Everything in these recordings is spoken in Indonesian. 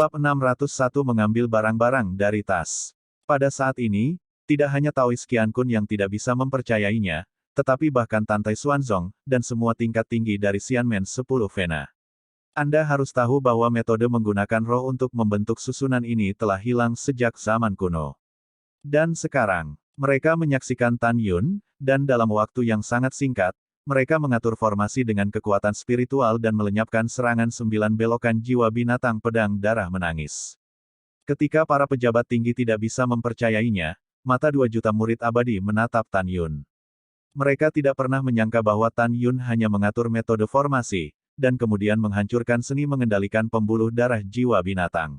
Bab 601 mengambil barang-barang dari tas. Pada saat ini, tidak hanya Taois Qiankun yang tidak bisa mempercayainya, tetapi bahkan Tantai Xuanzong, dan semua tingkat tinggi dari Xianmen 10 Vena. Anda harus tahu bahwa metode menggunakan roh untuk membentuk susunan ini telah hilang sejak zaman kuno. Dan sekarang, mereka menyaksikan Tan Yun, dan dalam waktu yang sangat singkat, mereka mengatur formasi dengan kekuatan spiritual dan melenyapkan serangan 9 belokan jiwa binatang pedang darah menangis. Ketika para pejabat tinggi tidak bisa mempercayainya, mata 2 juta murid abadi menatap Tan Yun. Mereka tidak pernah menyangka bahwa Tan Yun hanya mengatur metode formasi, dan kemudian menghancurkan seni mengendalikan pembuluh darah jiwa binatang.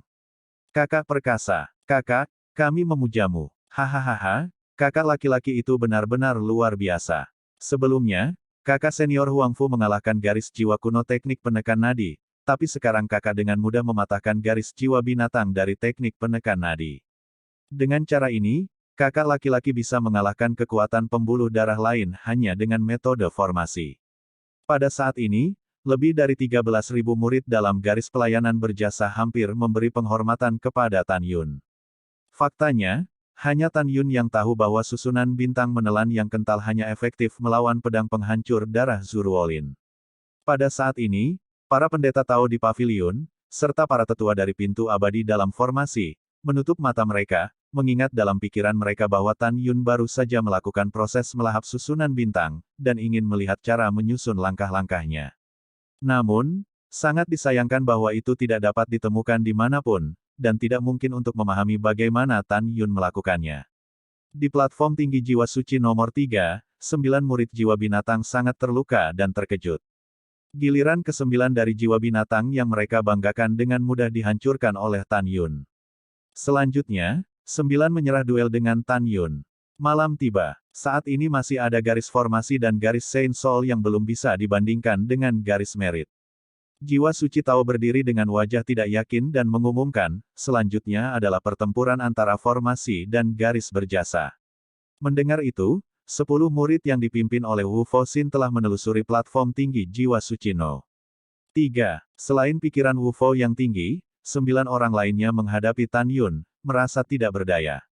Kakak perkasa, kakak, kami memujamu. Hahaha, kakak laki-laki itu benar-benar luar biasa. Sebelumnya, kakak senior Huangfu mengalahkan garis jiwa kuno teknik penekan nadi, tapi sekarang kakak dengan mudah mematahkan garis jiwa binatang dari teknik penekan nadi. Dengan cara ini, kakak laki-laki bisa mengalahkan kekuatan pembuluh darah lain hanya dengan metode formasi. Pada saat ini, lebih dari 13.000 murid dalam garis pelayanan berjasa hampir memberi penghormatan kepada Tan Yun. Faktanya, hanya Tan Yun yang tahu bahwa susunan bintang menelan yang kental hanya efektif melawan pedang penghancur darah Zuruolin. Pada saat ini, para pendeta Tao di pavilion, serta para tetua dari pintu abadi dalam formasi, menutup mata mereka, mengingat dalam pikiran mereka bahwa Tan Yun baru saja melakukan proses melahap susunan bintang, dan ingin melihat cara menyusun langkah-langkahnya. Namun, sangat disayangkan bahwa itu tidak dapat ditemukan dimanapun, dan tidak mungkin untuk memahami bagaimana Tan Yun melakukannya. Di platform tinggi jiwa suci nomor 3, 9 murid jiwa binatang sangat terluka dan terkejut. Giliran ke-9 dari jiwa binatang yang mereka banggakan dengan mudah dihancurkan oleh Tan Yun. Selanjutnya, 9 menyerah duel dengan Tan Yun. Malam tiba. Saat ini masih ada garis formasi dan garis Saint Soul yang belum bisa dibandingkan dengan garis merit. Jiwa suci Tao berdiri dengan wajah tidak yakin dan mengumumkan, selanjutnya adalah pertempuran antara formasi dan garis berjasa. Mendengar itu, 10 murid yang dipimpin oleh Wu Foxin telah menelusuri platform tinggi jiwa suci No. 3. Selain pikiran Wu Fo yang tinggi, 9 orang lainnya menghadapi Tan Yun, merasa tidak berdaya.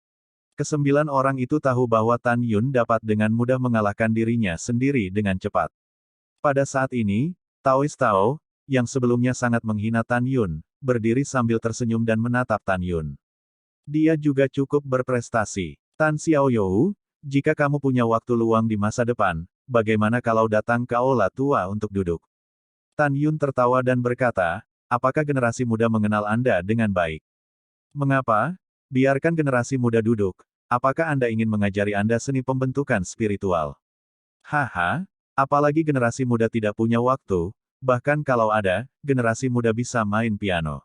Ke-9 orang itu tahu bahwa Tan Yun dapat dengan mudah mengalahkan dirinya sendiri dengan cepat. Pada saat ini, Taois Tao, yang sebelumnya sangat menghina Tan Yun, berdiri sambil tersenyum dan menatap Tan Yun. Dia juga cukup berprestasi. Tan Xiaoyou, jika kamu punya waktu luang di masa depan, bagaimana kalau datang ke aula tua untuk duduk? Tan Yun tertawa dan berkata, apakah generasi muda mengenal Anda dengan baik? Mengapa? Biarkan generasi muda duduk. Apakah Anda ingin mengajari Anda seni pembentukan spiritual? Haha, apalagi generasi muda tidak punya waktu. Bahkan kalau ada, generasi muda bisa main piano.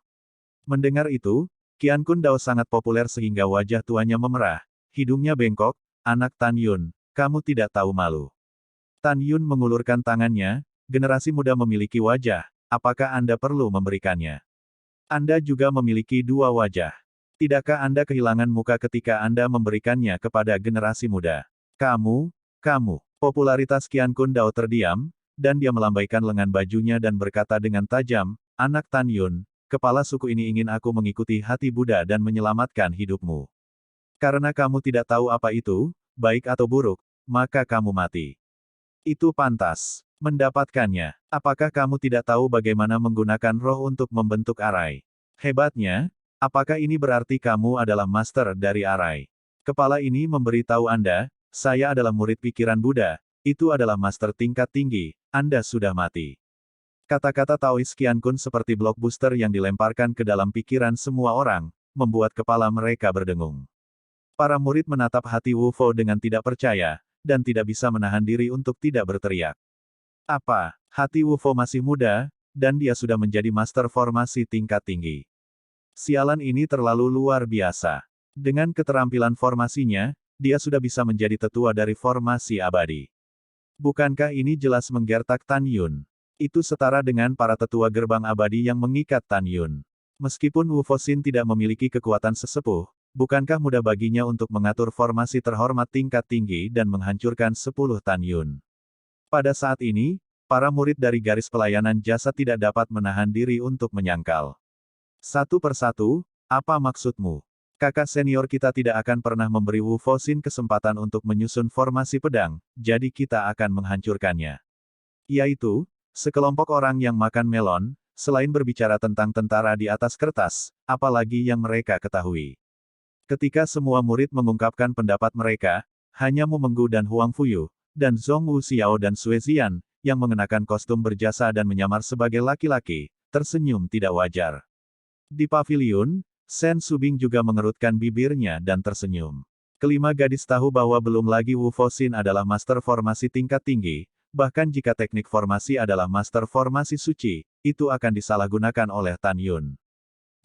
Mendengar itu, Qiankun Dao sangat populer sehingga wajah tuanya memerah, hidungnya bengkok, anak Tan Yun, kamu tidak tahu malu. Tan Yun mengulurkan tangannya, generasi muda memiliki wajah, apakah Anda perlu memberikannya? Anda juga memiliki 2 wajah. Tidakkah Anda kehilangan muka ketika Anda memberikannya kepada generasi muda? Kamu. Popularitas Qiankun Dao terdiam, dan dia melambaikan lengan bajunya dan berkata dengan tajam, anak Tan Yun, kepala suku ini ingin aku mengikuti hati Buddha dan menyelamatkan hidupmu. Karena kamu tidak tahu apa itu, baik atau buruk, maka kamu mati. Itu pantas. Mendapatkannya. Apakah kamu tidak tahu bagaimana menggunakan roh untuk membentuk arai? Hebatnya, apakah ini berarti kamu adalah master dari arai? Kepala ini memberitahu Anda, saya adalah murid pikiran Buddha, itu adalah master tingkat tinggi, Anda sudah mati. Kata-kata Taois Qiankun seperti blockbuster yang dilemparkan ke dalam pikiran semua orang, membuat kepala mereka berdengung. Para murid menatap hati Wu Fo dengan tidak percaya, dan tidak bisa menahan diri untuk tidak berteriak. Apa? Hati Wu Fo masih muda, dan dia sudah menjadi master formasi tingkat tinggi. Sialan ini terlalu luar biasa. Dengan keterampilan formasinya, dia sudah bisa menjadi tetua dari formasi abadi. Bukankah ini jelas menggertak Tan Yun? Itu setara dengan para tetua gerbang abadi yang mengikat Tan Yun. Meskipun Wu Foxin tidak memiliki kekuatan sesepuh, bukankah mudah baginya untuk mengatur formasi terhormat tingkat tinggi dan menghancurkan 10 Tan Yun? Pada saat ini, para murid dari garis pelayanan jasa tidak dapat menahan diri untuk menyangkal. Satu persatu, apa maksudmu? Kakak senior kita tidak akan pernah memberi Wu Foxin kesempatan untuk menyusun formasi pedang, jadi kita akan menghancurkannya. Yaitu, sekelompok orang yang makan melon, selain berbicara tentang tentara di atas kertas, apalagi yang mereka ketahui. Ketika semua murid mengungkapkan pendapat mereka, hanya Mu Menggu dan Huang Fuyu, dan Zhong Wu Xiao dan Sui Zian, yang mengenakan kostum berjasa dan menyamar sebagai laki-laki, tersenyum tidak wajar. Di paviliun, Shen Subing juga mengerutkan bibirnya dan tersenyum. Kelima gadis tahu bahwa belum lagi Wu Foxin adalah master formasi tingkat tinggi, bahkan jika teknik formasi adalah master formasi suci, itu akan disalahgunakan oleh Tan Yun.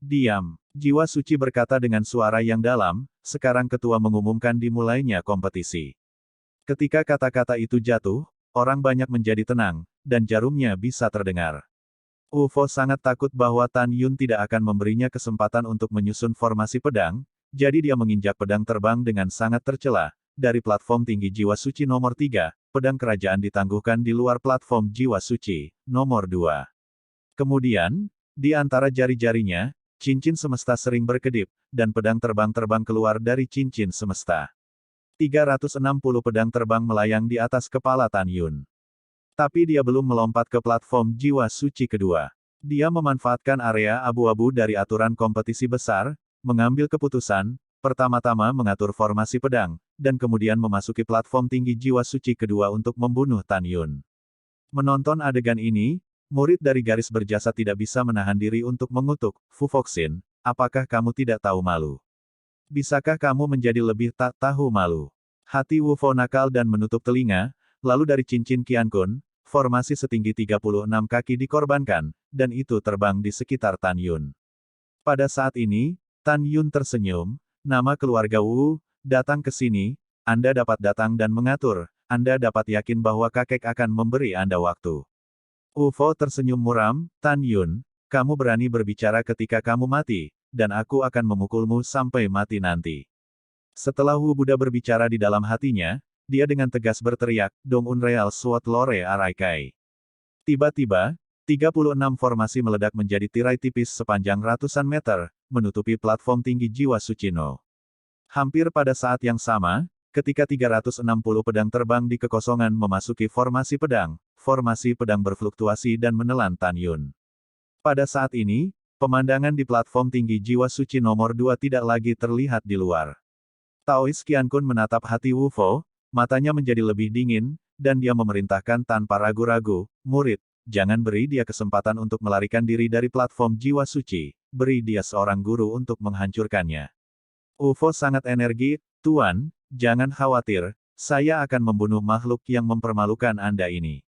Diam, jiwa suci berkata dengan suara yang dalam, sekarang ketua mengumumkan dimulainya kompetisi. Ketika kata-kata itu jatuh, orang banyak menjadi tenang, dan jarumnya bisa terdengar. Wu Fo sangat takut bahwa Tan Yun tidak akan memberinya kesempatan untuk menyusun formasi pedang, jadi dia menginjak pedang terbang dengan sangat tercela. Dari platform tinggi jiwa suci nomor 3, pedang kerajaan ditangguhkan di luar platform jiwa suci, nomor 2. Kemudian, di antara jari-jarinya, cincin semesta sering berkedip, dan pedang terbang keluar dari cincin semesta. 360 pedang terbang melayang di atas kepala Tan Yun. Tapi dia belum melompat ke platform jiwa suci kedua. Dia memanfaatkan area abu-abu dari aturan kompetisi besar, mengambil keputusan, pertama-tama mengatur formasi pedang, dan kemudian memasuki platform tinggi jiwa suci kedua untuk membunuh Tan Yun. Menonton adegan ini, murid dari garis berjasa tidak bisa menahan diri untuk mengutuk, Wu Foxin, apakah kamu tidak tahu malu? Bisakah kamu menjadi lebih tak tahu malu? Hati Wu Fo nakal dan menutup telinga, lalu dari cincin Qiankun, formasi setinggi 36 kaki dikorbankan, dan itu terbang di sekitar Tan Yun. Pada saat ini, Tan Yun tersenyum, nama keluarga Wu, datang ke sini, Anda dapat datang dan mengatur, Anda dapat yakin bahwa kakek akan memberi Anda waktu. Wu Fo tersenyum muram, Tan Yun, kamu berani berbicara ketika kamu mati, dan aku akan memukulmu sampai mati nanti. Setelah Wu Buddha berbicara di dalam hatinya, dia dengan tegas berteriak, Dong Unreal Sword Lore Araikai. Tiba-tiba, 36 formasi meledak menjadi tirai tipis sepanjang ratusan meter, menutupi platform tinggi jiwa suci No. Hampir pada saat yang sama, ketika 360 pedang terbang di kekosongan memasuki formasi pedang berfluktuasi dan menelan Tan Yun. Pada saat ini, pemandangan di platform tinggi jiwa suci nomor 2 tidak lagi terlihat di luar. Taois Qiankun menatap hati Wu Fo, matanya menjadi lebih dingin, dan dia memerintahkan tanpa ragu-ragu, murid, jangan beri dia kesempatan untuk melarikan diri dari platform jiwa suci, beri dia seorang guru untuk menghancurkannya. Wu Fo sangat energi, Tuan, jangan khawatir, saya akan membunuh makhluk yang mempermalukan Anda ini.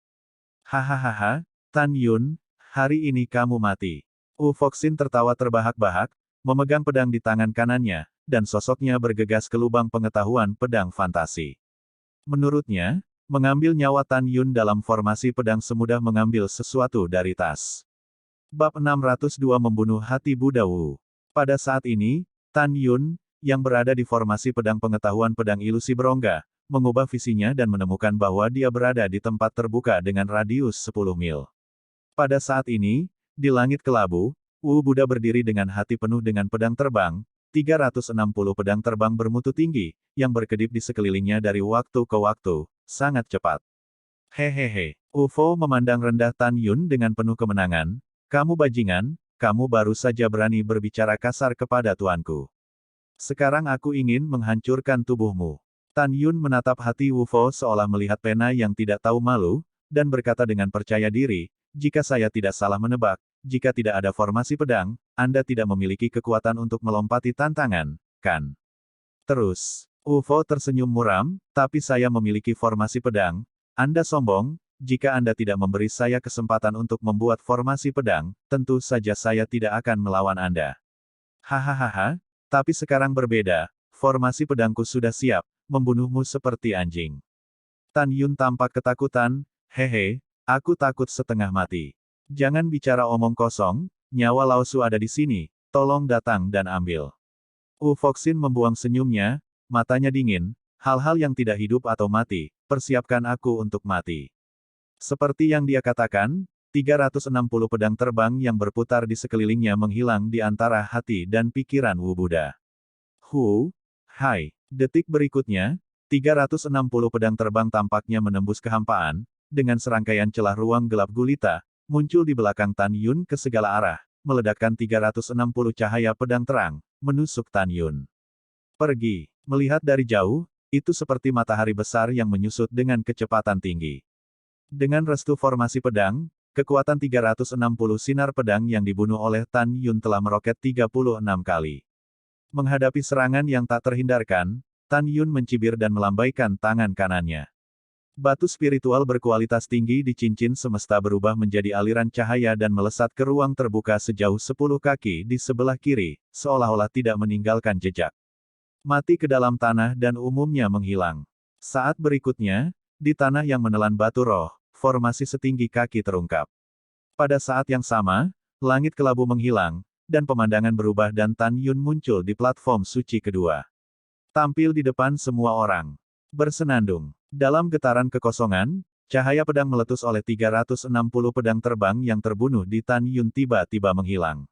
Hahaha, Tan Yun, hari ini kamu mati. Wu Foxin tertawa terbahak-bahak, memegang pedang di tangan kanannya, dan sosoknya bergegas ke lubang pengetahuan pedang fantasi. Menurutnya, mengambil nyawa Tan Yun dalam formasi pedang semudah mengambil sesuatu dari tas. Bab 602 Membunuh Hati Buddha Wu. Pada saat ini, Tan Yun, yang berada di formasi pedang pengetahuan pedang ilusi berongga, mengubah visinya dan menemukan bahwa dia berada di tempat terbuka dengan radius 10 mil. Pada saat ini, di langit kelabu, Wu Buddha berdiri dengan hati penuh dengan pedang terbang, 360 pedang terbang bermutu tinggi, yang berkedip di sekelilingnya dari waktu ke waktu, sangat cepat. Hehehe. Wu Fo memandang rendah Tan Yun dengan penuh kemenangan, kamu bajingan, kamu baru saja berani berbicara kasar kepada tuanku. Sekarang aku ingin menghancurkan tubuhmu. Tan Yun menatap hati Wu Fo seolah melihat pena yang tidak tahu malu, dan berkata dengan percaya diri, jika saya tidak salah menebak, jika tidak ada formasi pedang, Anda tidak memiliki kekuatan untuk melompati tantangan, kan? Terus, Wu Fo tersenyum muram, tapi saya memiliki formasi pedang. Anda sombong, jika Anda tidak memberi saya kesempatan untuk membuat formasi pedang, tentu saja saya tidak akan melawan Anda. Hahaha, tapi sekarang berbeda, formasi pedangku sudah siap, membunuhmu seperti anjing. Tan Yun tampak ketakutan, hehe, aku takut setengah mati. Jangan bicara omong kosong, nyawa Lao Su ada di sini, tolong datang dan ambil. Wu Foxin membuang senyumnya, matanya dingin, hal-hal yang tidak hidup atau mati, persiapkan aku untuk mati. Seperti yang dia katakan, 360 pedang terbang yang berputar di sekelilingnya menghilang di antara hati dan pikiran Wu Buddha. Hai. Detik berikutnya, 360 pedang terbang tampaknya menembus kehampaan, dengan serangkaian celah ruang gelap gulita, muncul di belakang Tan Yun ke segala arah, meledakkan 360 cahaya pedang terang, menusuk Tan Yun. Pergi. Melihat dari jauh, itu seperti matahari besar yang menyusut dengan kecepatan tinggi. Dengan restu formasi pedang, kekuatan 360 sinar pedang yang dibunuh oleh Tan Yun telah meroket 36 kali. Menghadapi serangan yang tak terhindarkan, Tan Yun mencibir dan melambaikan tangan kanannya. Batu spiritual berkualitas tinggi di cincin semesta berubah menjadi aliran cahaya dan melesat ke ruang terbuka sejauh 10 kaki di sebelah kiri, seolah-olah tidak meninggalkan jejak. Mati ke dalam tanah dan umumnya menghilang. Saat berikutnya, di tanah yang menelan batu roh, formasi setinggi kaki terungkap. Pada saat yang sama, langit kelabu menghilang, dan pemandangan berubah dan Tan Yun muncul di platform suci kedua. Tampil di depan semua orang. Bersenandung. Dalam getaran kekosongan, cahaya pedang meletus oleh 360 pedang terbang yang terbunuh di Tan Yun tiba-tiba menghilang.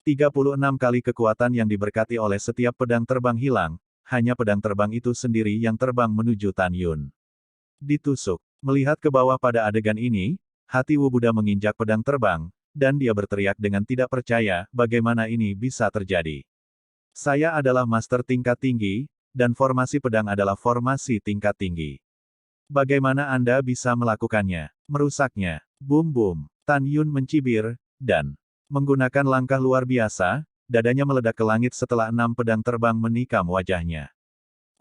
36 kali kekuatan yang diberkati oleh setiap pedang terbang hilang, hanya pedang terbang itu sendiri yang terbang menuju Tan Yun. Ditusuk. Melihat ke bawah pada adegan ini, hati Wu Buddha menginjak pedang terbang, dan dia berteriak dengan tidak percaya, bagaimana ini bisa terjadi. Saya adalah master tingkat tinggi, dan formasi pedang adalah formasi tingkat tinggi. Bagaimana Anda bisa melakukannya? Merusaknya. Boom. Tan Yun mencibir, dan menggunakan langkah luar biasa, dadanya meledak ke langit setelah 6 pedang terbang menikam wajahnya.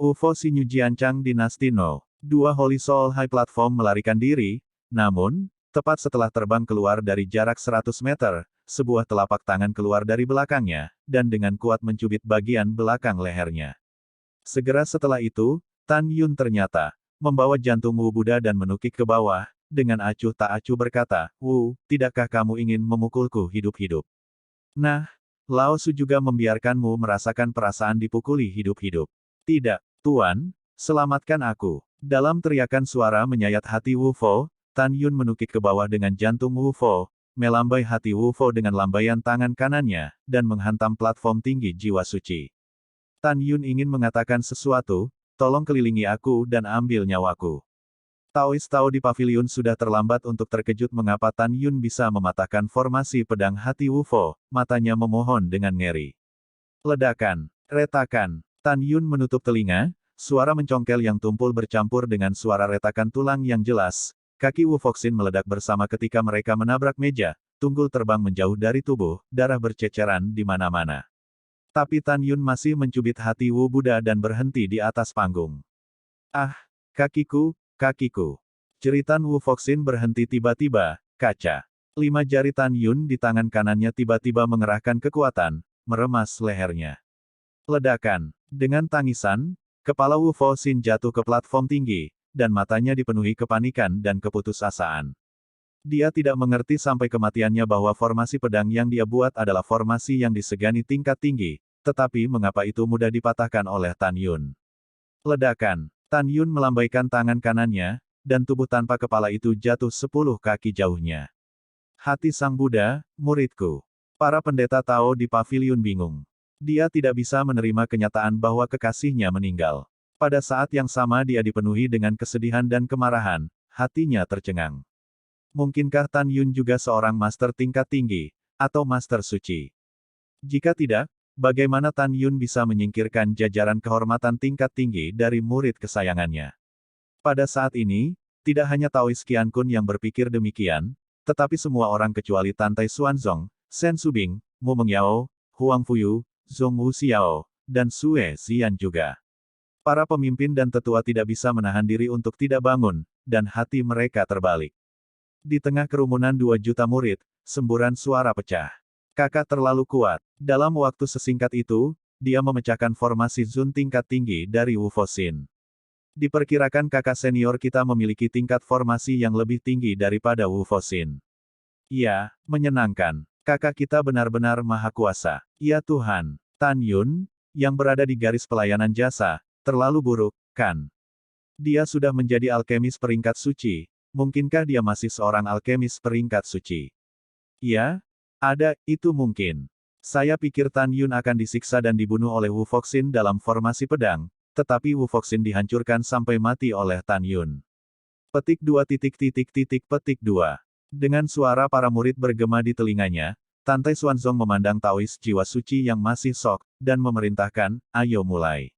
UFO Sinyu Jiancang Dinasti No. 2 Holy Soul High Platform melarikan diri, namun, tepat setelah terbang keluar dari jarak 100 meter, sebuah telapak tangan keluar dari belakangnya, dan dengan kuat mencubit bagian belakang lehernya. Segera setelah itu, Tan Yun ternyata membawa jantung Wu Buddha dan menukik ke bawah, dengan acuh tak acuh berkata, Wu, tidakkah kamu ingin memukulku hidup-hidup? Nah, Lao Su juga membiarkanmu merasakan perasaan dipukuli hidup-hidup. Tidak, Tuan, selamatkan aku. Dalam teriakan suara menyayat hati Wu Fo, Tan Yun menukik ke bawah dengan jantung Wu Fo, melambai hati Wu Fo dengan lambaian tangan kanannya, dan menghantam platform tinggi jiwa suci. Tan Yun ingin mengatakan sesuatu, tolong kelilingi aku dan ambil nyawaku. Taois Tao di pavilion sudah terlambat untuk terkejut mengapa Tan Yun bisa mematahkan formasi pedang hati Wu Fo, matanya memohon dengan ngeri. Ledakan, retakan, Tan Yun menutup telinga, suara mencongkel yang tumpul bercampur dengan suara retakan tulang yang jelas, kaki Wu Foxin meledak bersama ketika mereka menabrak meja, tunggul terbang menjauh dari tubuh, darah berceceran di mana-mana. Tapi Tan Yun masih mencubit hati Wu Buddha dan berhenti di atas panggung. Ah, kakiku. Jeritan Wu Foxin berhenti tiba-tiba, kaca. 5 jari Tan Yun di tangan kanannya tiba-tiba mengerahkan kekuatan, meremas lehernya. Ledakan. Dengan tangisan, kepala Wu Foxin jatuh ke platform tinggi, dan matanya dipenuhi kepanikan dan keputusasaan. Dia tidak mengerti sampai kematiannya bahwa formasi pedang yang dia buat adalah formasi yang disegani tingkat tinggi, tetapi mengapa itu mudah dipatahkan oleh Tan Yun. Ledakan. Tan Yun melambaikan tangan kanannya, dan tubuh tanpa kepala itu jatuh 10 kaki jauhnya. Hati Sang Buddha, muridku. Para pendeta Tao di pavilion bingung. Dia tidak bisa menerima kenyataan bahwa kekasihnya meninggal. Pada saat yang sama dia dipenuhi dengan kesedihan dan kemarahan, hatinya tercengang. Mungkinkah Tan Yun juga seorang master tingkat tinggi, atau master suci? Jika tidak, bagaimana Tan Yun bisa menyingkirkan jajaran kehormatan tingkat tinggi dari murid kesayangannya? Pada saat ini, tidak hanya Taois Qian Kun yang berpikir demikian, tetapi semua orang kecuali Tantai Xuanzong, Shen Subing, Mu Mengyao, Huang Fuyu, Zhong Wuxiao, dan Sue Zian juga. Para pemimpin dan tetua tidak bisa menahan diri untuk tidak bangun, dan hati mereka terbalik. Di tengah kerumunan 2 juta murid, semburan suara pecah. Kakak terlalu kuat. Dalam waktu sesingkat itu, dia memecahkan formasi Zun tingkat tinggi dari Wu Foxin. Diperkirakan kakak senior kita memiliki tingkat formasi yang lebih tinggi daripada Wu Foxin. Ya, menyenangkan. Kakak kita benar-benar maha kuasa. Ya Tuhan. Tan Yun, yang berada di garis pelayanan jasa, terlalu buruk, kan? Dia sudah menjadi alkemis peringkat suci, Mungkinkah dia masih seorang alkemis peringkat suci? Iya, ada, itu mungkin. Saya pikir Tan Yun akan disiksa dan dibunuh oleh Wu Foxin dalam formasi pedang, tetapi Wu Foxin dihancurkan sampai mati oleh Tan Yun. Petik 2. Dengan suara para murid bergema di telinganya, Tantai Xuanzong memandang Taois jiwa suci yang masih sok, dan memerintahkan, ayo mulai.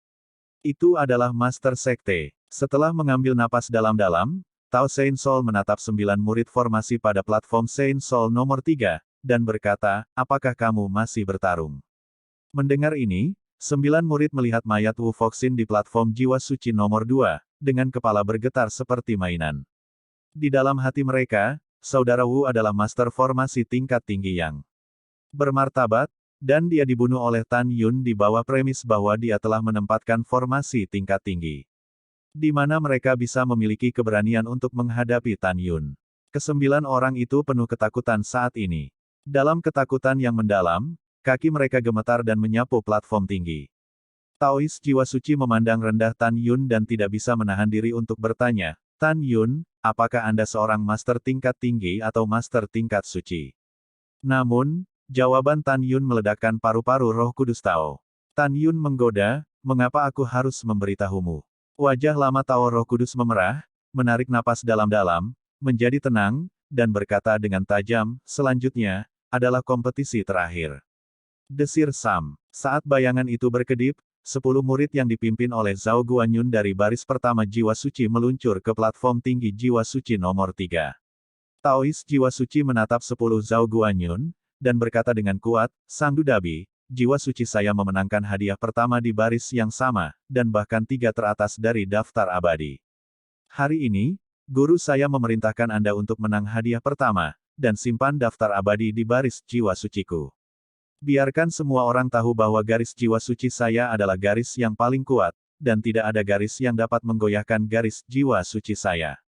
Itu adalah Master Sekte. Setelah mengambil napas dalam-dalam, Tao Saint Soul menatap 9 murid formasi pada platform Saint Soul nomor 3, dan berkata, apakah kamu masih bertarung? Mendengar ini, 9 murid melihat mayat Wu Foxin di platform jiwa suci nomor 2, dengan kepala bergetar seperti mainan. Di dalam hati mereka, saudara Wu adalah master formasi tingkat tinggi yang bermartabat, dan dia dibunuh oleh Tan Yun di bawah premis bahwa dia telah menempatkan formasi tingkat tinggi. Di mana mereka bisa memiliki keberanian untuk menghadapi Tan Yun. Kesembilan orang itu penuh ketakutan saat ini. Dalam ketakutan yang mendalam, kaki mereka gemetar dan menyapu platform tinggi. Taois jiwa suci memandang rendah Tan Yun dan tidak bisa menahan diri untuk bertanya, Tan Yun, apakah Anda seorang master tingkat tinggi atau master tingkat suci? Namun, jawaban Tan Yun meledakkan paru-paru Roh Kudus Tao. Tan Yun menggoda, mengapa aku harus memberitahumu? Wajah lama Tao Roh Kudus memerah, menarik napas dalam-dalam, menjadi tenang, dan berkata dengan tajam, selanjutnya, adalah kompetisi terakhir. Desir Sam. Saat bayangan itu berkedip, 10 murid yang dipimpin oleh Zhao Guanyun dari baris pertama jiwa suci meluncur ke platform tinggi jiwa suci nomor 3. Taois jiwa suci menatap 10 Zhao Guanyun, dan berkata dengan kuat, Sang Dudabi, jiwa suci saya memenangkan hadiah pertama di baris yang sama, dan bahkan 3 teratas dari daftar abadi. Hari ini, guru saya memerintahkan Anda untuk menang hadiah pertama, dan simpan daftar abadi di baris jiwa suciku. Biarkan semua orang tahu bahwa garis jiwa suci saya adalah garis yang paling kuat, dan tidak ada garis yang dapat menggoyahkan garis jiwa suci saya.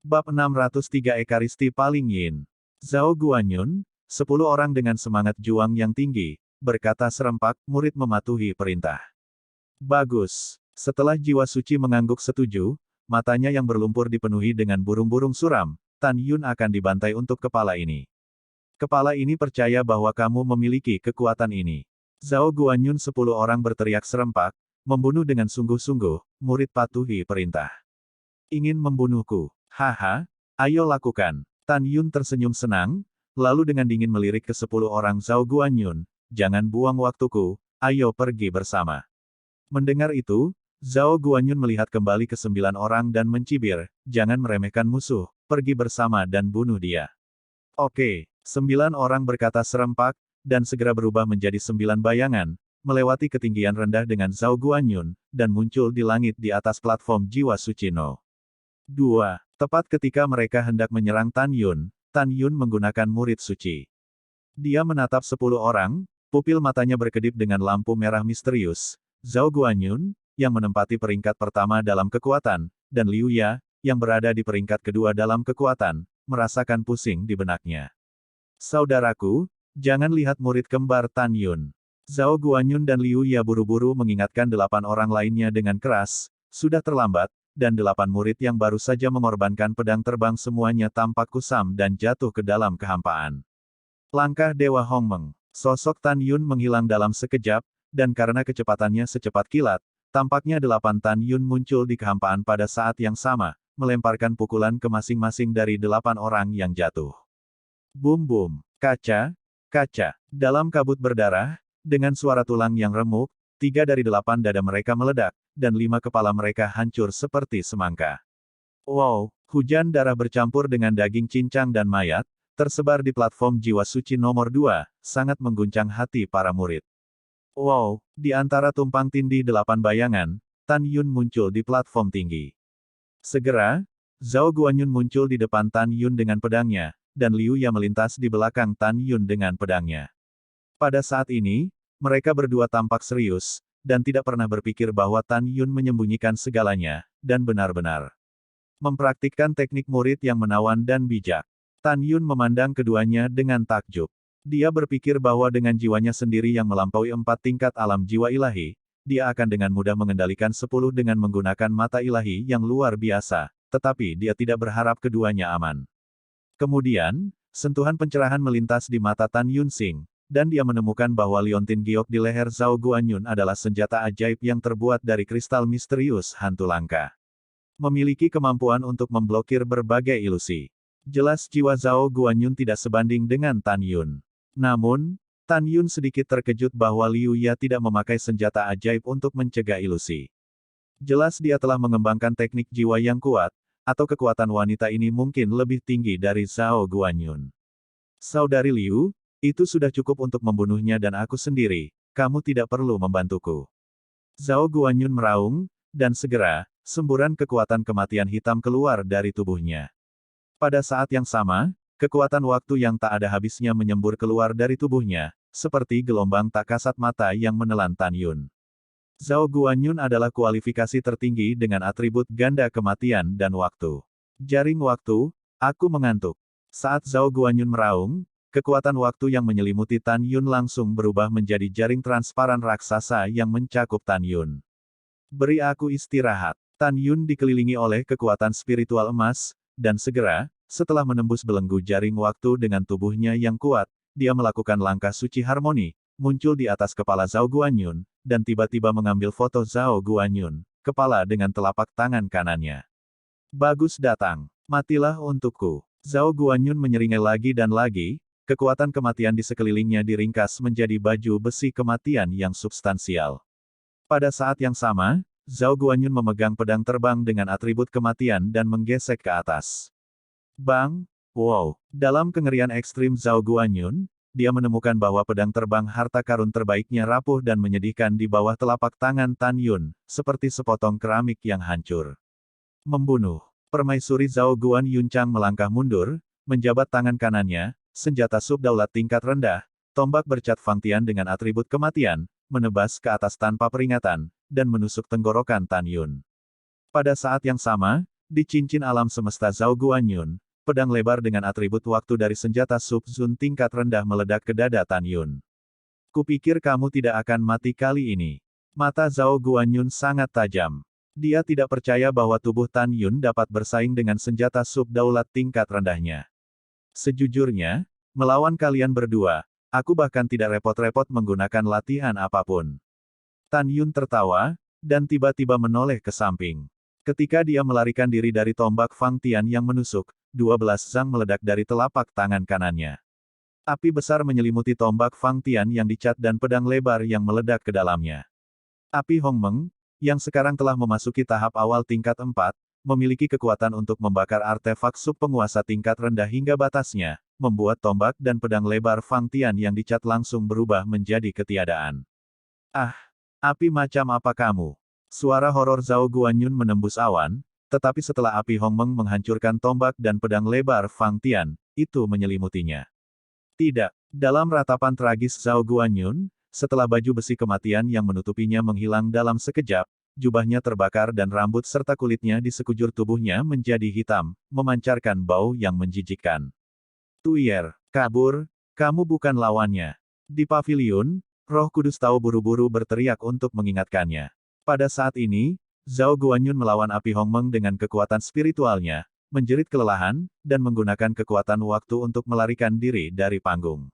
Bab 603 Ekaristi Paling Yin. Zhao Guanyun, 10 orang dengan semangat juang yang tinggi, berkata serempak, murid mematuhi perintah. Bagus. Setelah jiwa suci mengangguk setuju, matanya yang berlumpur dipenuhi dengan burung-burung suram, Tan Yun akan dibantai untuk kepala ini. Kepala ini percaya bahwa kamu memiliki kekuatan ini. Zhao Guanyun 10 orang berteriak serempak, membunuh dengan sungguh-sungguh, murid patuhi perintah. Ingin membunuhku? Haha, ayo lakukan. Tan Yun tersenyum senang, lalu dengan dingin melirik ke 10 orang Zhao Guanyun, jangan buang waktuku, ayo pergi bersama. Mendengar itu, Zhao Guanyun melihat kembali ke 9 orang dan mencibir, jangan meremehkan musuh, pergi bersama dan bunuh dia. Oke, 9 orang berkata serempak, dan segera berubah menjadi 9 bayangan, melewati ketinggian rendah dengan Zhao Guanyun, dan muncul di langit di atas platform jiwa suci No. 2. Tepat ketika mereka hendak menyerang Tan Yun menggunakan murid suci. Dia menatap 10 orang, pupil matanya berkedip dengan lampu merah misterius. Zhao Guanyun, yang menempati peringkat pertama dalam kekuatan, dan Liu Ya, yang berada di peringkat kedua dalam kekuatan, merasakan pusing di benaknya. Saudaraku, jangan lihat murid kembar Tan Yun. Zhao Guanyun dan Liu Ya buru-buru mengingatkan 8 orang lainnya dengan keras, sudah terlambat, dan 8 murid yang baru saja mengorbankan pedang terbang semuanya tampak kusam dan jatuh ke dalam kehampaan. Langkah Dewa Hongmeng. Sosok Tan Yun menghilang dalam sekejap, dan karena kecepatannya secepat kilat, tampaknya 8 Tan Yun muncul di kehampaan pada saat yang sama, melemparkan pukulan ke masing-masing dari 8 orang yang jatuh. Bum-bum. Kaca. Kaca. Dalam kabut berdarah, dengan suara tulang yang remuk, 3 dari 8 dada mereka meledak, dan 5 kepala mereka hancur seperti semangka. Wow, hujan darah bercampur dengan daging cincang dan mayat, tersebar di platform jiwa suci nomor 2, sangat mengguncang hati para murid. Wow, di antara tumpang tindih 8 bayangan, Tan Yun muncul di platform tinggi. Segera, Zhao Guanyun muncul di depan Tan Yun dengan pedangnya, dan Liu Ya melintas di belakang Tan Yun dengan pedangnya. Pada saat ini, mereka berdua tampak serius, dan tidak pernah berpikir bahwa Tan Yun menyembunyikan segalanya, dan benar-benar mempraktikkan teknik murid yang menawan dan bijak. Tan Yun memandang keduanya dengan takjub. Dia berpikir bahwa dengan jiwanya sendiri yang melampaui 4 tingkat alam jiwa ilahi, dia akan dengan mudah mengendalikan 10 dengan menggunakan mata ilahi yang luar biasa, tetapi dia tidak berharap keduanya aman. Kemudian, sentuhan pencerahan melintas di mata Tan Yunsing, dan dia menemukan bahwa liontin giok di leher Zhao Guanyun adalah senjata ajaib yang terbuat dari kristal misterius hantu langka. Memiliki kemampuan untuk memblokir berbagai ilusi. Jelas jiwa Zhao Guanyun tidak sebanding dengan Tan Yun. Namun, Tan Yun sedikit terkejut bahwa Liu Ya tidak memakai senjata ajaib untuk mencegah ilusi. Jelas dia telah mengembangkan teknik jiwa yang kuat, atau kekuatan wanita ini mungkin lebih tinggi dari Zhao Guanyun. Saudari Liu, itu sudah cukup untuk membunuhnya dan aku sendiri, kamu tidak perlu membantuku. Zhao Guanyun meraung, dan segera, semburan kekuatan kematian hitam keluar dari tubuhnya. Pada saat yang sama, kekuatan waktu yang tak ada habisnya menyembur keluar dari tubuhnya, seperti gelombang tak kasat mata yang menelan Tan Yun. Zhao Guanyun adalah kualifikasi tertinggi dengan atribut ganda kematian dan waktu. Jaring waktu, aku mengantuk. Saat Zhao Guanyun meraung, kekuatan waktu yang menyelimuti Tan Yun langsung berubah menjadi jaring transparan raksasa yang mencakup Tan Yun. Beri aku istirahat. Tan Yun dikelilingi oleh kekuatan spiritual emas, dan segera, setelah menembus belenggu jaring waktu dengan tubuhnya yang kuat, dia melakukan langkah suci harmoni, muncul di atas kepala Zhao Guanyun, dan tiba-tiba mengambil foto Zhao Guanyun, kepala dengan telapak tangan kanannya. Bagus datang. Matilah untukku. Zhao Guanyun menyeringai lagi dan lagi, kekuatan kematian di sekelilingnya diringkas menjadi baju besi kematian yang substansial. Pada saat yang sama, Zhao Guanyun memegang pedang terbang dengan atribut kematian dan menggesek ke atas. Bang! Wow! Dalam kengerian ekstrim Zhao Guanyun, dia menemukan bahwa pedang terbang harta karun terbaiknya rapuh dan menyedihkan di bawah telapak tangan Tan Yun, seperti sepotong keramik yang hancur. Membunuh. Permaisuri Zhao Guanyun Chang melangkah mundur, menjabat tangan kanannya, senjata subdaulat tingkat rendah, tombak bercat Fangtian dengan atribut kematian, menebas ke atas tanpa peringatan, dan menusuk tenggorokan Tan Yun. Pada saat yang sama, di cincin alam semesta Zhao Guanyun, pedang lebar dengan atribut waktu dari senjata Sub-Zun tingkat rendah meledak ke dada Tan Yun. Kupikir kamu tidak akan mati kali ini. Mata Zhao Guanyun sangat tajam. Dia tidak percaya bahwa tubuh Tan Yun dapat bersaing dengan senjata Sub-Daulat tingkat rendahnya. Sejujurnya, melawan kalian berdua, aku bahkan tidak repot-repot menggunakan latihan apapun. Tan Yun tertawa, dan tiba-tiba menoleh ke samping. Ketika dia melarikan diri dari tombak Fangtian yang menusuk, 12 zang meledak dari telapak tangan kanannya. Api besar menyelimuti tombak Fangtian yang dicat dan pedang lebar yang meledak ke dalamnya. Api Hongmeng, yang sekarang telah memasuki tahap awal tingkat 4, memiliki kekuatan untuk membakar artefak sub penguasa tingkat rendah hingga batasnya, membuat tombak dan pedang lebar Fangtian yang dicat langsung berubah menjadi ketiadaan. Ah! Api macam apa kamu? Suara horor Zhao Guanyun menembus awan, tetapi setelah api Hongmeng menghancurkan tombak dan pedang lebar Fangtian, itu menyelimutinya. Tidak. Dalam ratapan tragis Zhao Guanyun, setelah baju besi kematian yang menutupinya menghilang dalam sekejap, jubahnya terbakar dan rambut serta kulitnya di sekujur tubuhnya menjadi hitam, memancarkan bau yang menjijikkan. Tuier, kabur, kamu bukan lawannya. Di paviliun, Roh Kudus Tao buru-buru berteriak untuk mengingatkannya. Pada saat ini, Zhao Guanyun melawan api Hongmeng dengan kekuatan spiritualnya, menjerit kelelahan, dan menggunakan kekuatan waktu untuk melarikan diri dari panggung.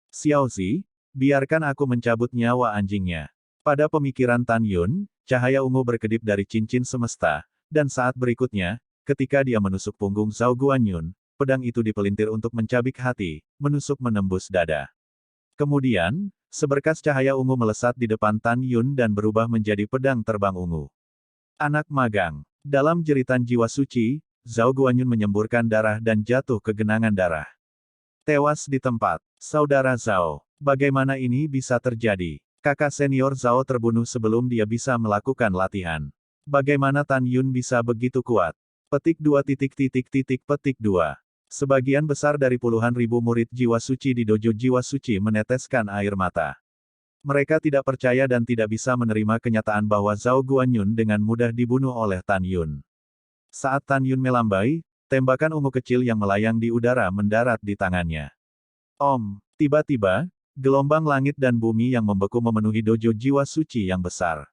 Xiaozi, biarkan aku mencabut nyawa anjingnya. Pada pemikiran Tan Yun, cahaya ungu berkedip dari cincin semesta, dan saat berikutnya, ketika dia menusuk punggung Zhao Guanyun, pedang itu dipelintir untuk mencabik hati, menusuk menembus dada. Kemudian, seberkas cahaya ungu melesat di depan Tan Yun dan berubah menjadi pedang terbang ungu. Anak magang. Dalam jeritan jiwa suci, Zhao Guanyun menyemburkan darah dan jatuh ke genangan darah. Tewas di tempat. Saudara Zhao, bagaimana ini bisa terjadi? Kakak senior Zhao terbunuh sebelum dia bisa melakukan latihan. Bagaimana Tan Yun bisa begitu kuat? Petik 2. Petik 2. Sebagian besar dari puluhan ribu murid jiwa suci di dojo jiwa suci meneteskan air mata. Mereka tidak percaya dan tidak bisa menerima kenyataan bahwa Zhao Guanyun dengan mudah dibunuh oleh Tan Yun. Saat Tan Yun melambai, tembakan ungu kecil yang melayang di udara mendarat di tangannya. Om! Tiba-tiba, gelombang langit dan bumi yang membeku memenuhi dojo jiwa suci yang besar.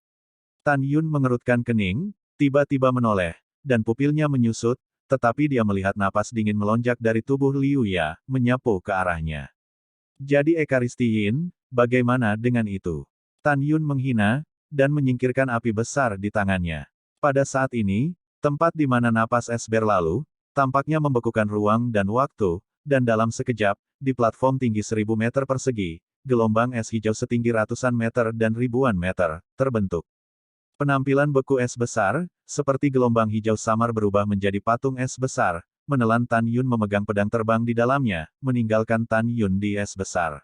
Tan Yun mengerutkan kening, tiba-tiba menoleh, dan pupilnya menyusut, tetapi dia melihat napas dingin melonjak dari tubuh Liu Ya, menyapu ke arahnya. Jadi Ekaristi Yin, bagaimana dengan itu? Tan Yun menghina, dan menyingkirkan api besar di tangannya. Pada saat ini, tempat di mana napas es berlalu, tampaknya membekukan ruang dan waktu, dan dalam sekejap, di platform tinggi 1000 meter persegi, gelombang es hijau setinggi ratusan meter dan ribuan meter, terbentuk. Penampilan beku es besar, seperti gelombang hijau samar berubah menjadi patung es besar, menelan Tan Yun memegang pedang terbang di dalamnya, meninggalkan Tan Yun di es besar.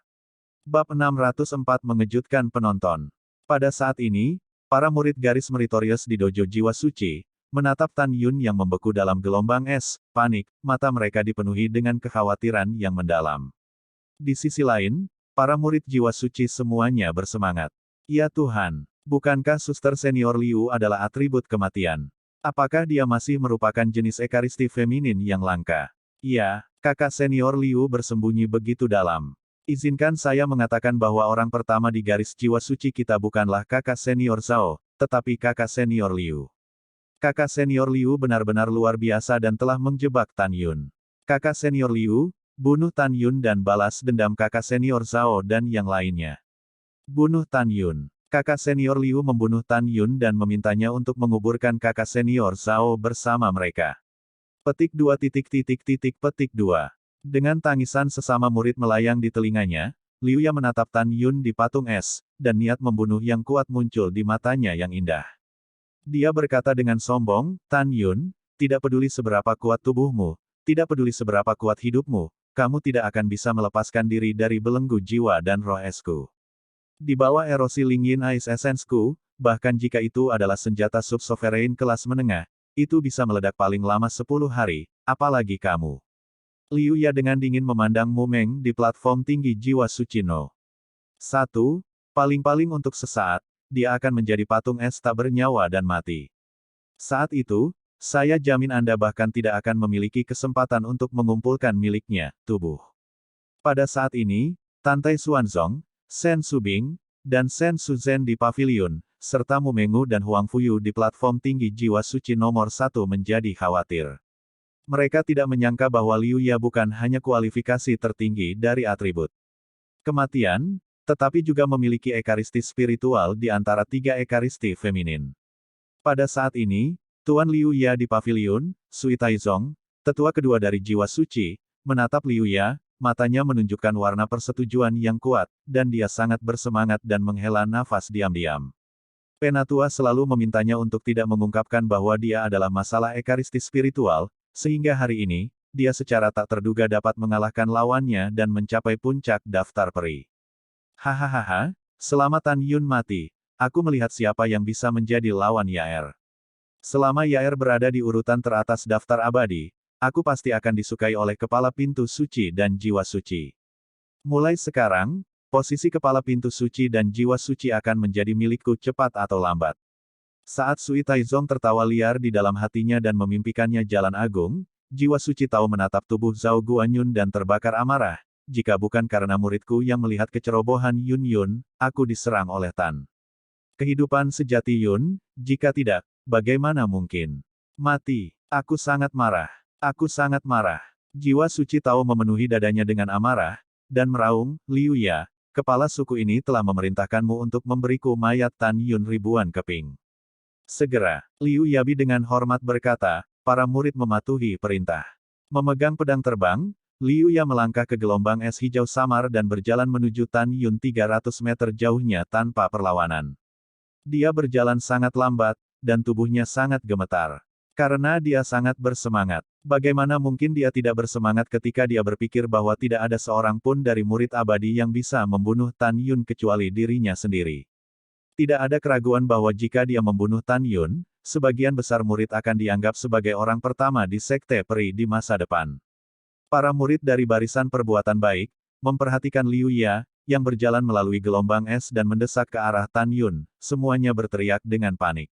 Bab 604 mengejutkan penonton. Pada saat ini, para murid garis meritorius di Dojo Jiwa Suci, menatap Tan Yun yang membeku dalam gelombang es, panik, mata mereka dipenuhi dengan kekhawatiran yang mendalam. Di sisi lain, para murid Jiwa Suci semuanya bersemangat. Ya Tuhan, bukankah suster senior Liu adalah atribut kematian? Apakah dia masih merupakan jenis ekaristi feminin yang langka? Ya, kakak senior Liu bersembunyi begitu dalam. Izinkan saya mengatakan bahwa orang pertama di garis jiwa suci kita bukanlah kakak senior Zhao, tetapi kakak senior Liu. Kakak senior Liu benar-benar luar biasa dan telah menjebak Tan Yun. Kakak senior Liu, bunuh Tan Yun dan balas dendam kakak senior Zhao dan yang lainnya. Bunuh Tan Yun. Kakak senior Liu membunuh Tan Yun dan memintanya untuk menguburkan kakak senior Zhao bersama mereka. Petik 2. Dengan tangisan sesama murid melayang di telinganya, Liu Ya menatap Tan Yun di patung es, dan niat membunuh yang kuat muncul di matanya yang indah. Dia berkata dengan sombong, Tan Yun, tidak peduli seberapa kuat tubuhmu, tidak peduli seberapa kuat hidupmu, kamu tidak akan bisa melepaskan diri dari belenggu jiwa dan roh esku. Di bawah erosi Lingyin Ice Essence-ku, bahkan jika itu adalah senjata sub-sovereign kelas menengah, itu bisa meledak paling lama 10 hari, apalagi kamu. Liu Ya dengan dingin memandang Mu Meng di platform tinggi jiwa suci No. 1. Paling-paling untuk sesaat, dia akan menjadi patung es tak bernyawa dan mati. Saat itu, saya jamin Anda bahkan tidak akan memiliki kesempatan untuk mengumpulkan miliknya, tubuh. Pada saat ini, Tantai Xuanzong, Shen Subing, dan Shen Suzhen di pavilion, serta Mu Mengu dan Huang Fuyu di platform tinggi jiwa suci nomor 1 menjadi khawatir. Mereka tidak menyangka bahwa Liu Ya bukan hanya kualifikasi tertinggi dari atribut kematian, tetapi juga memiliki ekaristi spiritual di antara 3 ekaristi feminin. Pada saat ini, Tuan Liu Ya di pavilion, Sui Taizong, tetua kedua dari jiwa suci, menatap Liu Ya, matanya menunjukkan warna persetujuan yang kuat, dan dia sangat bersemangat dan menghela nafas diam-diam. Penatua selalu memintanya untuk tidak mengungkapkan bahwa dia adalah masalah ekaristi spiritual, sehingga hari ini, dia secara tak terduga dapat mengalahkan lawannya dan mencapai puncak daftar peri. Hahaha, selama Tan Yun mati, aku melihat siapa yang bisa menjadi lawan Yaer. Selama Yaer berada di urutan teratas daftar abadi, aku pasti akan disukai oleh kepala pintu suci dan jiwa suci. Mulai sekarang, posisi kepala pintu suci dan jiwa suci akan menjadi milikku cepat atau lambat. Saat Sui Taizong tertawa liar di dalam hatinya dan memimpikannya jalan agung, jiwa suci tahu menatap tubuh Zhao Guanyun dan terbakar amarah, jika bukan karena muridku yang melihat kecerobohan Yun Yun, aku diserang oleh Tan. Kehidupan sejati Yun, jika tidak, bagaimana mungkin? Mati, aku sangat marah. Aku sangat marah. Jiwa suci tahu memenuhi dadanya dengan amarah, dan meraung, Liu Ya, kepala suku ini telah memerintahkanmu untuk memberiku mayat Tan Yun ribuan keping. Segera, Liu Yabi dengan hormat berkata, para murid mematuhi perintah. Memegang pedang terbang, Liu Ya melangkah ke gelombang es hijau samar dan berjalan menuju Tan Yun 300 meter jauhnya tanpa perlawanan. Dia berjalan sangat lambat, dan tubuhnya sangat gemetar. Karena dia sangat bersemangat. Bagaimana mungkin dia tidak bersemangat ketika dia berpikir bahwa tidak ada seorang pun dari murid abadi yang bisa membunuh Tan Yun kecuali dirinya sendiri. Tidak ada keraguan bahwa jika dia membunuh Tan Yun, sebagian besar murid akan dianggap sebagai orang pertama di Sekte Peri di masa depan. Para murid dari barisan perbuatan baik, memperhatikan Liu Ya, yang berjalan melalui gelombang es dan mendesak ke arah Tan Yun, semuanya berteriak dengan panik.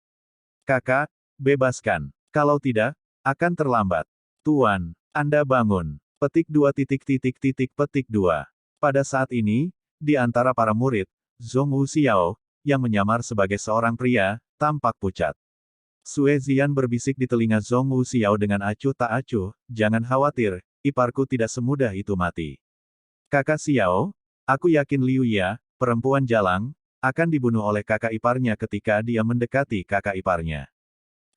Kakak, bebaskan. Kalau tidak, akan terlambat. Tuan, Anda bangun. Petik 2. Pada saat ini, di antara para murid, Zhong Wuxiao, yang menyamar sebagai seorang pria, tampak pucat. Sue Zian berbisik di telinga Zhong Wuxiao dengan acuh tak acuh, jangan khawatir, iparku tidak semudah itu mati. Kakak Xiao, aku yakin Liu Ya, perempuan jalang, akan dibunuh oleh kakak iparnya ketika dia mendekati kakak iparnya.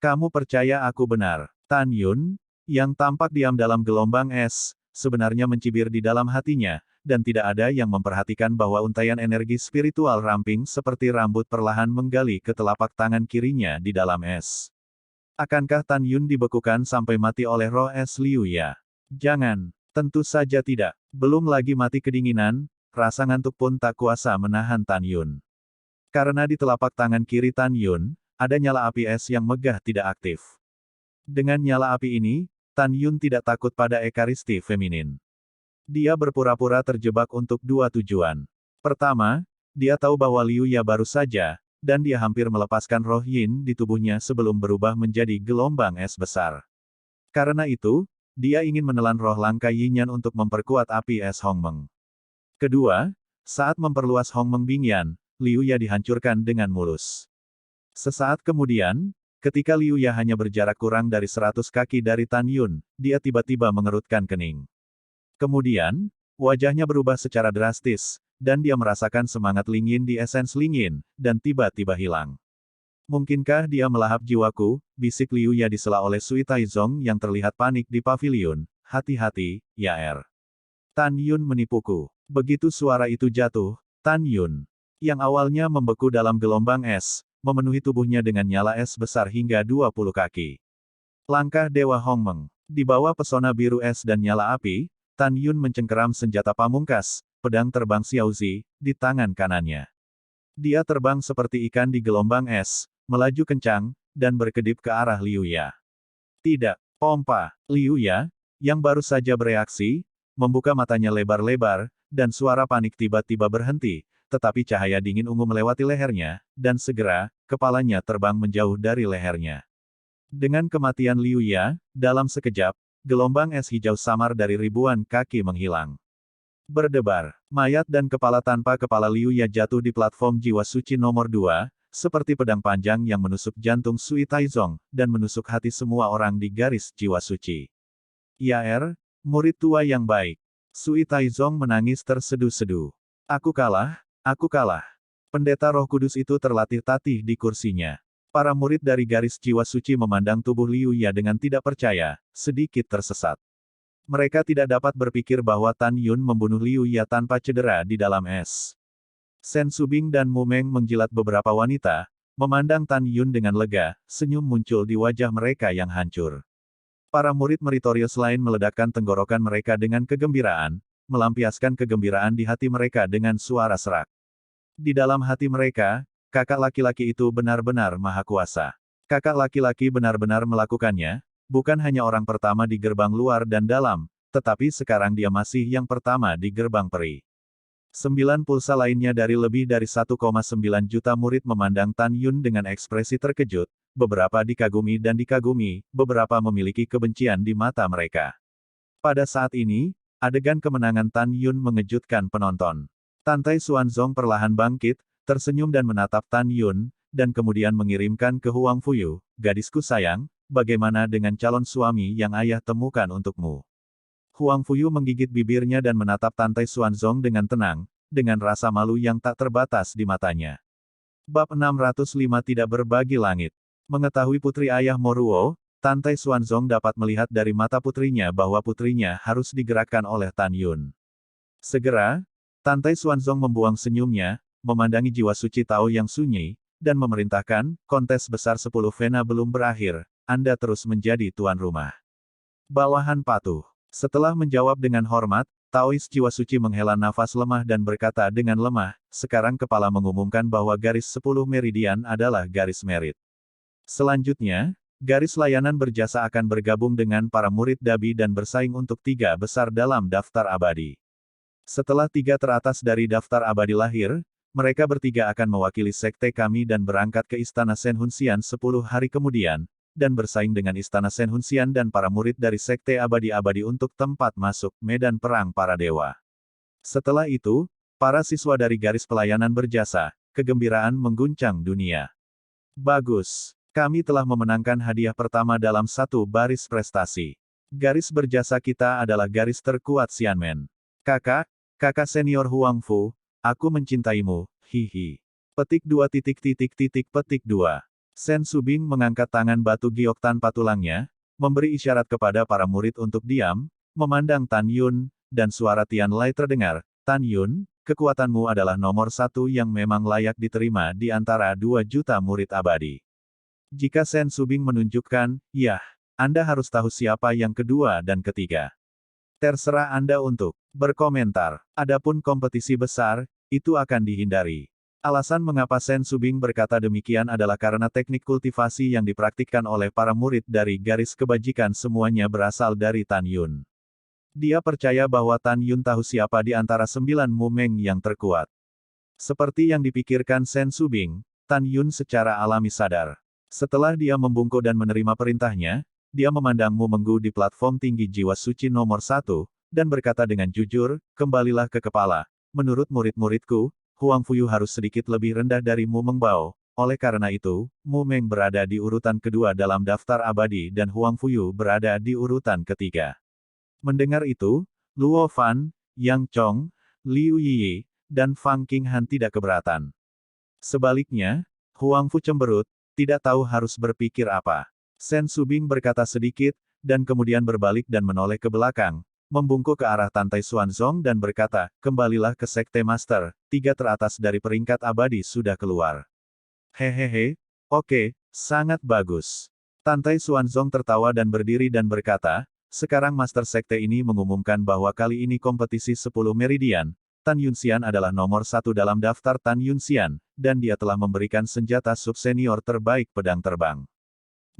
Kamu percaya aku benar? Tan Yun, yang tampak diam dalam gelombang es, sebenarnya mencibir di dalam hatinya, dan tidak ada yang memperhatikan bahwa untaian energi spiritual ramping seperti rambut perlahan menggali ke telapak tangan kirinya di dalam es. Akankah Tan Yun dibekukan sampai mati oleh roh es Liu Ya? Jangan, tentu saja tidak. Belum lagi mati kedinginan, rasa ngantuk pun tak kuasa menahan Tan Yun. Karena di telapak tangan kiri Tan Yun, ada nyala api es yang megah tidak aktif. Dengan nyala api ini, Tan Yun tidak takut pada ekaristi feminin. Dia berpura-pura terjebak untuk dua tujuan. Pertama, dia tahu bahwa Liu Ya baru saja, dan dia hampir melepaskan roh yin di tubuhnya sebelum berubah menjadi gelombang es besar. Karena itu, dia ingin menelan roh langka Yinyan untuk memperkuat api es Hongmeng. Kedua, saat memperluas Hongmeng Bingyan, Liu Ya dihancurkan dengan mulus. Sesaat kemudian, ketika Liu Ya hanya berjarak kurang dari 100 kaki dari Tan Yun, dia tiba-tiba mengerutkan kening. Kemudian, wajahnya berubah secara drastis, dan dia merasakan semangat Lingyin di esens Lingyin, dan tiba-tiba hilang. Mungkinkah dia melahap jiwaku, bisik Liu Ya disela oleh Sui Taizong yang terlihat panik di pavilion, hati-hati, ya. Tan Yun menipuku. Begitu suara itu jatuh, Tan Yun, yang awalnya membeku dalam gelombang es, memenuhi tubuhnya dengan nyala es besar hingga 20 kaki. Langkah Dewa Hongmeng. Di bawah pesona biru es dan nyala api, Tan Yun mencengkeram senjata pamungkas, pedang terbang Xiaozi, di tangan kanannya. Dia terbang seperti ikan di gelombang es, melaju kencang, dan berkedip ke arah Liu Ya. Tidak, pompa. Liu Ya, yang baru saja bereaksi, membuka matanya lebar-lebar, dan suara panik tiba-tiba berhenti, tetapi cahaya dingin ungu melewati lehernya, dan segera, kepalanya terbang menjauh dari lehernya. Dengan kematian Liu Ya, dalam sekejap, gelombang es hijau samar dari ribuan kaki menghilang. Berdebar, mayat dan kepala tanpa kepala Liu Ya jatuh di platform jiwa suci nomor 2, seperti pedang panjang yang menusuk jantung Sui Taizong, dan menusuk hati semua orang di garis jiwa suci. Ya, murid tua yang baik. Sui Taizong menangis terseduh-seduh. Aku kalah, aku kalah. Pendeta Roh Kudus itu terlatih-tatih di kursinya. Para murid dari garis jiwa suci memandang tubuh Liu Ya dengan tidak percaya, sedikit tersesat. Mereka tidak dapat berpikir bahwa Tan Yun membunuh Liu Ya tanpa cedera di dalam es. Sen Subing dan Mu Meng menjilat beberapa wanita, memandang Tan Yun dengan lega, senyum muncul di wajah mereka yang hancur. Para murid meritorius lain meledakkan tenggorokan mereka dengan kegembiraan, melampiaskan kegembiraan di hati mereka dengan suara serak. Di dalam hati mereka, kakak laki-laki itu benar-benar maha kuasa. Kakak laki-laki benar-benar melakukannya, bukan hanya orang pertama di gerbang luar dan dalam, tetapi sekarang dia masih yang pertama di gerbang peri. 9 pulsa lainnya dari lebih dari 1,9 juta murid memandang Tan Yun dengan ekspresi terkejut, beberapa dikagumi dan dikagumi, beberapa memiliki kebencian di mata mereka. Pada saat ini, adegan kemenangan Tan Yun mengejutkan penonton. Tantai Xuanzong perlahan bangkit, tersenyum dan menatap Tan Yun, dan kemudian mengirimkan ke Huang Fuyu, gadisku sayang, bagaimana dengan calon suami yang ayah temukan untukmu? Huang Fuyu menggigit bibirnya dan menatap Tantai Xuanzong dengan tenang, dengan rasa malu yang tak terbatas di matanya. Bab 605 tidak berbagi langit. Mengetahui putri ayah Moruo, Tantai Xuanzong dapat melihat dari mata putrinya bahwa putrinya harus digerakkan oleh Tan Yun. Segera, Tantai Xuanzong membuang senyumnya, memandangi jiwa suci Tao yang sunyi, dan memerintahkan, kontes besar 10 Vena belum berakhir, Anda terus menjadi tuan rumah. Bawahan patuh. Setelah menjawab dengan hormat, Taois jiwa suci menghela nafas lemah dan berkata dengan lemah, sekarang kepala mengumumkan bahwa garis 10 meridian adalah garis merit. Selanjutnya, garis layanan berjasa akan bergabung dengan para murid Dabi dan bersaing untuk 3 besar dalam daftar abadi. Setelah 3 teratas dari daftar abadi lahir, mereka bertiga akan mewakili sekte kami dan berangkat ke Istana Senhunsian 10 hari kemudian, dan bersaing dengan Istana Senhunsian dan para murid dari sekte abadi-abadi untuk tempat masuk medan perang para dewa. Setelah itu, para siswa dari garis pelayanan berjasa, kegembiraan mengguncang dunia. Bagus. Kami telah memenangkan hadiah pertama dalam satu baris prestasi. Garis berjasa kita adalah garis terkuat Xianmen. Kakak senior Huang Fu, aku mencintaimu, hihi. Petik 2 petik 2. Sen Subing mengangkat tangan batu giok tanpa tulangnya, memberi isyarat kepada para murid untuk diam, memandang Tan Yun, dan suara Tian Lai terdengar, Tan Yun, kekuatanmu adalah nomor satu yang memang layak diterima di antara 2 juta murid abadi. Jika Sen Subing menunjukkan, yah, Anda harus tahu siapa yang kedua dan ketiga. Terserah Anda untuk berkomentar. Adapun kompetisi besar, itu akan dihindari. Alasan mengapa Sen Subing berkata demikian adalah karena teknik kultivasi yang dipraktikkan oleh para murid dari garis kebajikan semuanya berasal dari Tan Yun. Dia percaya bahwa Tan Yun tahu siapa di antara 9 Mumeng yang terkuat. Seperti yang dipikirkan Sen Subing, Tan Yun secara alami sadar. Setelah dia membungkuk dan menerima perintahnya, dia memandang Mu Menggu di platform tinggi jiwa suci nomor 1, dan berkata dengan jujur, kembalilah ke kepala. Menurut murid-muridku, Huang Fuyu harus sedikit lebih rendah dari Mu Mengbao. Oleh karena itu, Mu Meng berada di urutan kedua dalam daftar abadi dan Huang Fuyu berada di urutan ketiga. Mendengar itu, Luo Fan, Yang Chong, Liu Yiyi, dan Fang Qinghan tidak keberatan. Sebaliknya, Huang Fu cemberut, tidak tahu harus berpikir apa. Sen Subing berkata sedikit, dan kemudian berbalik dan menoleh ke belakang, membungkuk ke arah Tantai Xuanzong dan berkata, kembalilah ke Sekte Master, 3 teratas dari peringkat abadi sudah keluar. Hehehe, oke, sangat bagus. Tantai Xuanzong tertawa dan berdiri dan berkata, sekarang Master Sekte ini mengumumkan bahwa kali ini kompetisi 10 Meridian, Tan Yunxian adalah nomor 1 dalam daftar Tan Yunxian, dan dia telah memberikan senjata sub-senior terbaik pedang terbang.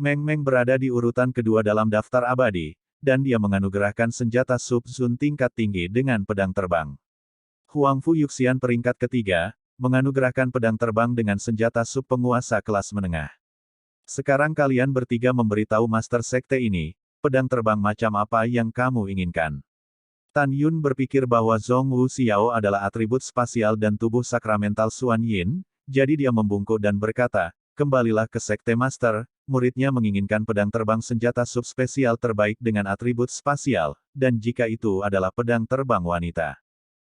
Meng Meng berada di urutan kedua dalam daftar abadi, dan dia menganugerahkan senjata sub-zun tingkat tinggi dengan pedang terbang. Huang Fu Yuxian peringkat ketiga, menganugerahkan pedang terbang dengan senjata sub-penguasa kelas menengah. Sekarang kalian bertiga memberitahu Master Sekte ini, pedang terbang macam apa yang kamu inginkan. Tan Yun berpikir bahwa Zhong Wu Xiao adalah atribut spasial dan tubuh sakramental Xuan Yin, jadi dia membungkuk dan berkata, kembalilah ke Sekte Master. Muridnya menginginkan pedang terbang senjata subspesial terbaik dengan atribut spasial, dan jika itu adalah pedang terbang wanita.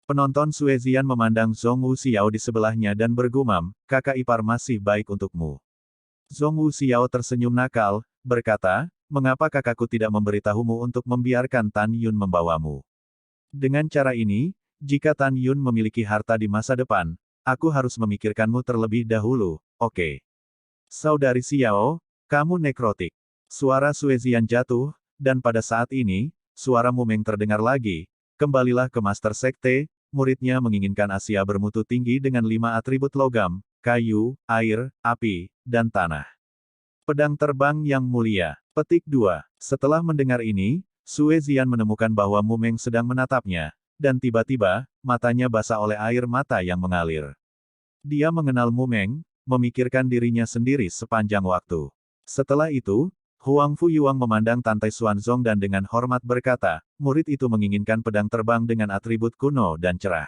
Penonton Suezian memandang Zhong Wu Xiao di sebelahnya dan bergumam, kakak ipar masih baik untukmu. Zhong Wu Xiao tersenyum nakal, berkata, mengapa kakakku tidak memberitahumu untuk membiarkan Tan Yun membawamu? Dengan cara ini, jika Tan Yun memiliki harta di masa depan, aku harus memikirkanmu terlebih dahulu, oke. Saudari Xiao, kamu nekrotik. Suara Suezian jatuh, dan pada saat ini, suara Mu Meng terdengar lagi. Kembalilah ke Master Sekte, muridnya menginginkan Asia bermutu tinggi dengan 5 atribut logam, kayu, air, api, dan tanah. Pedang terbang yang mulia. Petik 2. Setelah mendengar ini, Suezian menemukan bahwa Mu Meng sedang menatapnya, dan tiba-tiba, matanya basah oleh air mata yang mengalir. Dia mengenal Mu Meng, memikirkan dirinya sendiri sepanjang waktu. Setelah itu, Huang Fu Yuang memandang Tantai Xuanzong dan dengan hormat berkata, murid itu menginginkan pedang terbang dengan atribut kuno dan cerah.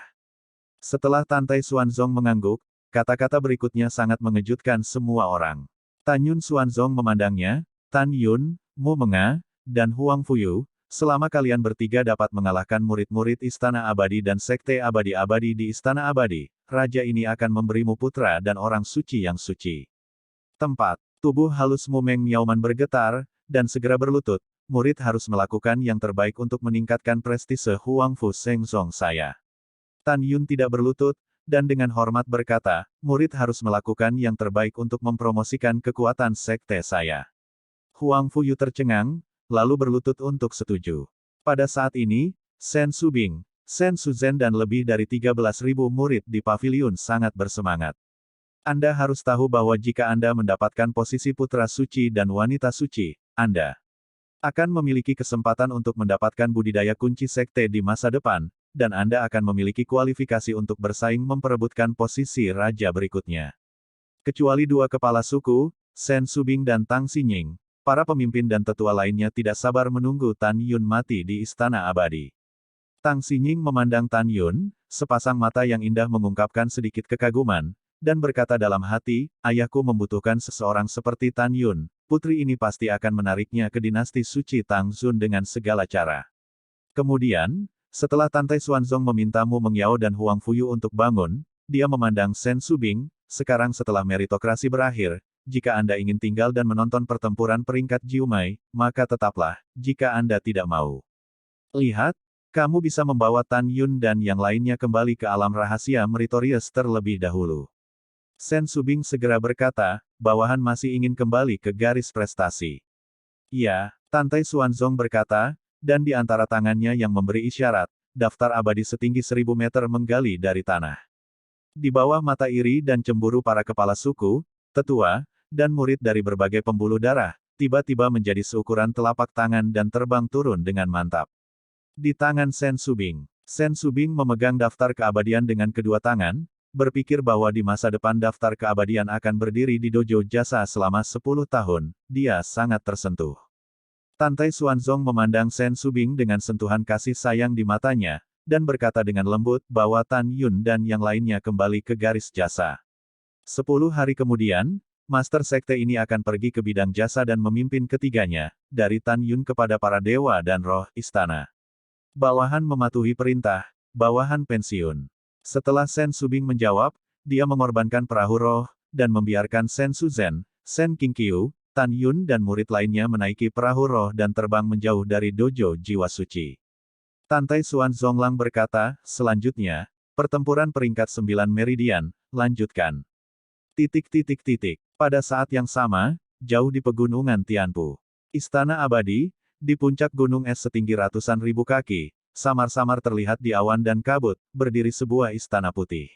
Setelah Tantai Xuanzong mengangguk, kata-kata berikutnya sangat mengejutkan semua orang. Tan Yun Xuanzong memandangnya, Tan Yun, Mu Menga, dan Huang Fuyu, selama kalian bertiga dapat mengalahkan murid-murid Istana Abadi dan Sekte Abadi-Abadi di Istana Abadi, Raja ini akan memberimu putra dan orang suci yang suci. Tempat. Tubuh halus Mu Meng Miaoman bergetar, dan segera berlutut, murid harus melakukan yang terbaik untuk meningkatkan prestise Huang Fu Shengzong saya. Tan Yun tidak berlutut, dan dengan hormat berkata, murid harus melakukan yang terbaik untuk mempromosikan kekuatan sekte saya. Huang Fuyu tercengang, lalu berlutut untuk setuju. Pada saat ini, Sen Subing, Sen Suzhen dan lebih dari 13.000 murid di paviliun sangat bersemangat. Anda harus tahu bahwa jika Anda mendapatkan posisi putra suci dan wanita suci, Anda akan memiliki kesempatan untuk mendapatkan budidaya kunci sekte di masa depan, dan Anda akan memiliki kualifikasi untuk bersaing memperebutkan posisi raja berikutnya. Kecuali 2 kepala suku, Sen Subing dan Tang Xinying, para pemimpin dan tetua lainnya tidak sabar menunggu Tan Yun mati di Istana Abadi. Tang Xinying memandang Tan Yun, sepasang mata yang indah mengungkapkan sedikit kekaguman, dan berkata dalam hati, ayahku membutuhkan seseorang seperti Tan Yun, putri ini pasti akan menariknya ke dinasti suci Tang Xun dengan segala cara. Kemudian, setelah Tante Xuanzong memintamu Meng Yao dan Huang Fuyu untuk bangun, dia memandang Shen Subing, sekarang setelah meritokrasi berakhir, jika Anda ingin tinggal dan menonton pertempuran peringkat Jiumai, maka tetaplah, jika Anda tidak mau. Lihat, kamu bisa membawa Tan Yun dan yang lainnya kembali ke alam rahasia meritorious terlebih dahulu. Shen Subing segera berkata, bawahan masih ingin kembali ke garis prestasi. Ya, Tante Xuanzong berkata, dan di antara tangannya yang memberi isyarat, daftar abadi setinggi 1000 meter menggali dari tanah. Di bawah mata iri dan cemburu para kepala suku, tetua, dan murid dari berbagai pembuluh darah, tiba-tiba menjadi seukuran telapak tangan dan terbang turun dengan mantap. Di tangan Shen Subing memegang daftar keabadian dengan kedua tangan, berpikir bahwa di masa depan daftar keabadian akan berdiri di dojo jasa selama 10 tahun, dia sangat tersentuh. Tante Xuanzong memandang Shen Subing dengan sentuhan kasih sayang di matanya, dan berkata dengan lembut bahwa Tan Yun dan yang lainnya kembali ke garis jasa. 10 hari kemudian, Master Sekte ini akan pergi ke bidang jasa dan memimpin ketiganya, dari Tan Yun kepada para dewa dan roh istana. Bawahan mematuhi perintah, bawahan pensiun. Setelah Shen Subing menjawab, dia mengorbankan perahu roh, dan membiarkan Shen Suzhen, Shen Qingqiu, Tan Yun dan murid lainnya menaiki perahu roh dan terbang menjauh dari dojo jiwa suci. Tante Xuanzong Lang berkata, selanjutnya, pertempuran peringkat 9 meridian, lanjutkan. Pada saat yang sama, jauh di pegunungan Tianpu. Istana abadi, di puncak gunung es setinggi ratusan ribu kaki, samar-samar terlihat di awan dan kabut, berdiri sebuah istana putih.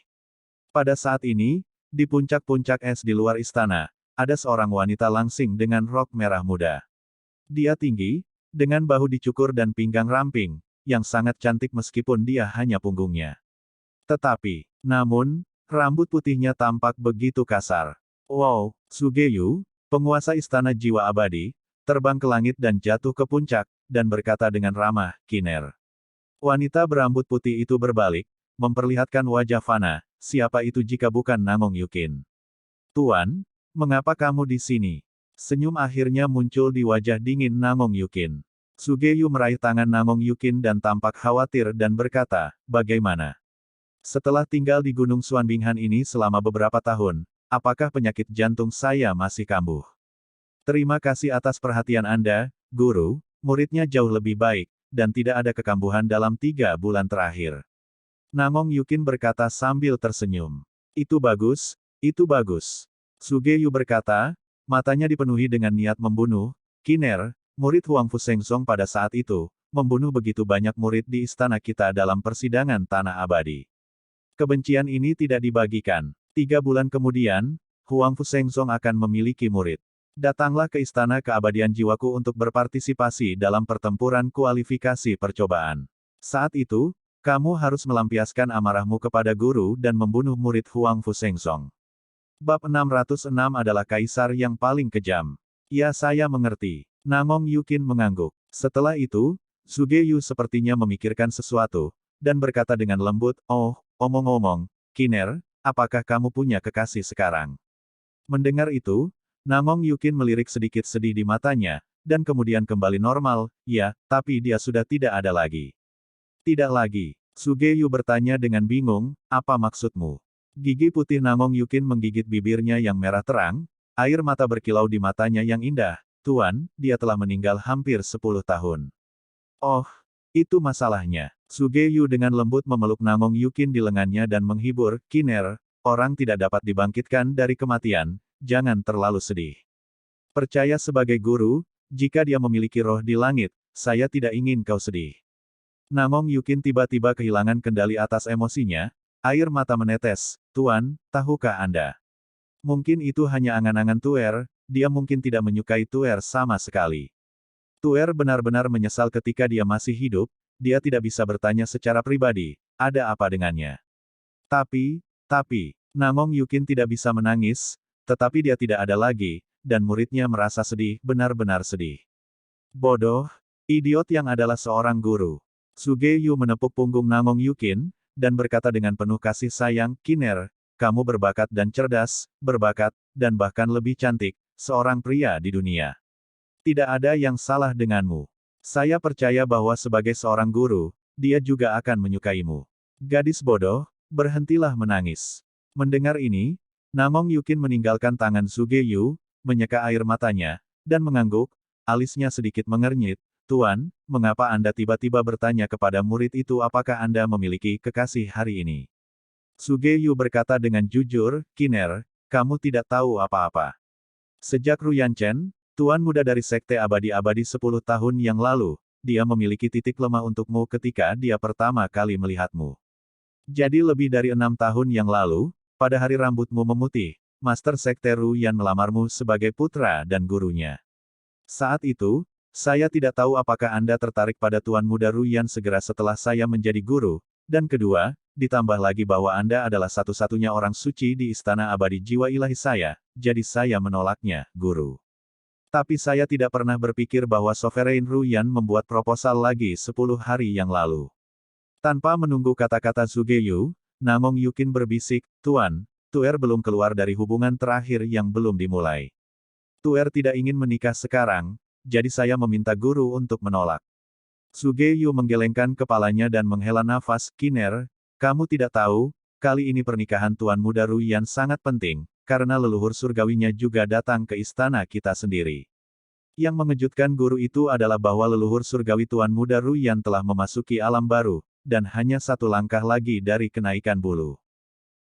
Pada saat ini, di puncak-puncak es di luar istana, ada seorang wanita langsing dengan rok merah muda. Dia tinggi, dengan bahu dicukur dan pinggang ramping, yang sangat cantik meskipun dia hanya punggungnya. Tetapi, namun, rambut putihnya tampak begitu kasar. Wow, Sugeyu, penguasa istana jiwa abadi, terbang ke langit dan jatuh ke puncak, dan berkata dengan ramah, Kiner. Wanita berambut putih itu berbalik, memperlihatkan wajah fana, siapa itu jika bukan Nangong Yukin? Tuan, mengapa kamu di sini? Senyum akhirnya muncul di wajah dingin Nangong Yukin. Sugeyu meraih tangan Nangong Yukin dan tampak khawatir dan berkata, bagaimana? Setelah tinggal di Gunung Xuanbinghan ini selama beberapa tahun, apakah penyakit jantung saya masih kambuh? Terima kasih atas perhatian Anda, Guru, muridnya jauh lebih baik, dan tidak ada kekambuhan dalam 3 bulan terakhir. Nangong Yukin berkata sambil tersenyum. Itu bagus, itu bagus. Sugeyu berkata, matanya dipenuhi dengan niat membunuh, Kiner, murid Huang Fusengsong pada saat itu, membunuh begitu banyak murid di istana kita dalam persidangan tanah abadi. Kebencian ini tidak dibagikan. 3 bulan kemudian, Huang Fusengsong akan memiliki murid. Datanglah ke istana keabadian jiwaku untuk berpartisipasi dalam pertempuran kualifikasi percobaan. Saat itu, kamu harus melampiaskan amarahmu kepada guru dan membunuh murid Huang Fusengsong. Bab 606 adalah kaisar yang paling kejam. Ya, saya mengerti. Nangong Yukin mengangguk. Setelah itu, Sugeyu sepertinya memikirkan sesuatu, dan berkata dengan lembut, oh, omong-omong, Kiner, apakah kamu punya kekasih sekarang? Mendengar itu, Nangong Yukin melirik sedikit sedih di matanya, dan kemudian kembali normal, ya, tapi dia sudah tidak ada lagi. Tidak lagi. Sugeyu bertanya dengan bingung, apa maksudmu? Gigi putih Nangong Yukin menggigit bibirnya yang merah terang, air mata berkilau di matanya yang indah, Tuan, dia telah meninggal hampir 10 tahun. Oh, itu masalahnya. Sugeyu dengan lembut memeluk Nangong Yukin di lengannya dan menghibur, Kiner, orang tidak dapat dibangkitkan dari kematian, jangan terlalu sedih. Percaya sebagai guru, jika dia memiliki roh di langit, saya tidak ingin kau sedih. Nangong Yukin tiba-tiba kehilangan kendali atas emosinya, air mata menetes, Tuan, tahukah Anda? Mungkin itu hanya angan-angan Tuer, dia mungkin tidak menyukai Tuer sama sekali. Tuer benar-benar menyesal ketika dia masih hidup, dia tidak bisa bertanya secara pribadi, ada apa dengannya. Tapi, Nangong Yukin tidak bisa menangis, tetapi dia tidak ada lagi, dan muridnya merasa sedih, benar-benar sedih. Bodoh, idiot yang adalah seorang guru. Sugeyu menepuk punggung Nangong Yukin, dan berkata dengan penuh kasih sayang, Kiner, kamu berbakat dan cerdas, berbakat, dan bahkan lebih cantik, seorang pria di dunia. Tidak ada yang salah denganmu. Saya percaya bahwa sebagai seorang guru, dia juga akan menyukaimu. Gadis bodoh, berhentilah menangis. Mendengar ini, Namong Yukin meninggalkan tangan Sugeyu, menyeka air matanya, dan mengangguk, alisnya sedikit mengernyit. Tuan, mengapa Anda tiba-tiba bertanya kepada murid itu apakah Anda memiliki kekasih hari ini? Sugeyu berkata dengan jujur, Kiner, kamu tidak tahu apa-apa. Sejak Ruyanchen, Tuan muda dari Sekte Abadi-Abadi 10 tahun yang lalu, dia memiliki titik lemah untukmu ketika dia pertama kali melihatmu. Jadi lebih dari 6 tahun yang lalu, pada hari rambutmu memutih, Master Sekte Ruyan melamarmu sebagai putra dan gurunya. Saat itu, saya tidak tahu apakah Anda tertarik pada Tuan Muda Ruyan segera setelah saya menjadi guru, dan kedua, ditambah lagi bahwa Anda adalah satu-satunya orang suci di Istana Abadi Jiwa Ilahi saya, jadi saya menolaknya, guru. Tapi saya tidak pernah berpikir bahwa Sovereign Ruyan membuat proposal lagi 10 hari yang lalu. Tanpa menunggu kata-kata Sugeyu, Namong Yukin berbisik, Tuan, Tuer belum keluar dari hubungan terakhir yang belum dimulai. Tuer tidak ingin menikah sekarang, jadi saya meminta guru untuk menolak. Sugeyu menggelengkan kepalanya dan menghela nafas, Kiner, kamu tidak tahu, kali ini pernikahan Tuan Muda Ruyan sangat penting, karena leluhur surgawinya juga datang ke istana kita sendiri. Yang mengejutkan guru itu adalah bahwa leluhur surgawi Tuan Muda Ruyan telah memasuki alam baru, dan hanya satu langkah lagi dari kenaikan bulu.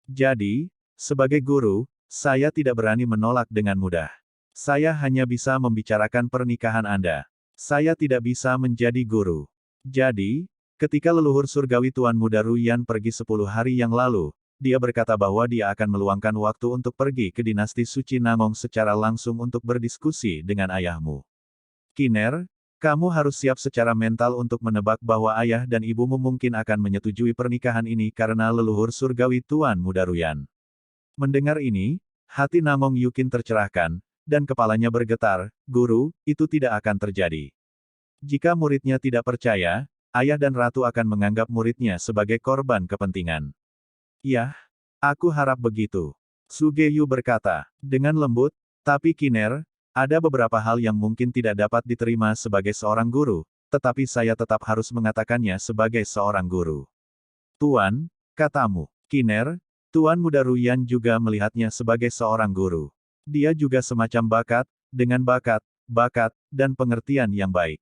Jadi, sebagai guru, saya tidak berani menolak dengan mudah. Saya hanya bisa membicarakan pernikahan Anda. Saya tidak bisa menjadi guru. Jadi, ketika leluhur surgawi Tuan Muda Ruyan pergi 10 hari yang lalu, dia berkata bahwa dia akan meluangkan waktu untuk pergi ke dinasti suci Namong secara langsung untuk berdiskusi dengan ayahmu. Kiner, kamu harus siap secara mental untuk menebak bahwa ayah dan ibumu mungkin akan menyetujui pernikahan ini karena leluhur surgawi Tuan Muda Ruyan. Mendengar ini, hati Namong Yukin tercerahkan, dan kepalanya bergetar, guru, itu tidak akan terjadi. Jika muridnya tidak percaya, ayah dan ratu akan menganggap muridnya sebagai korban kepentingan. Yah, aku harap begitu. Sugeyu berkata, dengan lembut, tapi Kiner, ada beberapa hal yang mungkin tidak dapat diterima sebagai seorang guru, tetapi saya tetap harus mengatakannya sebagai seorang guru. Tuan, katamu, Kiner, Tuan Muda Ruyan juga melihatnya sebagai seorang guru. Dia juga semacam bakat, dengan bakat, dan pengertian yang baik.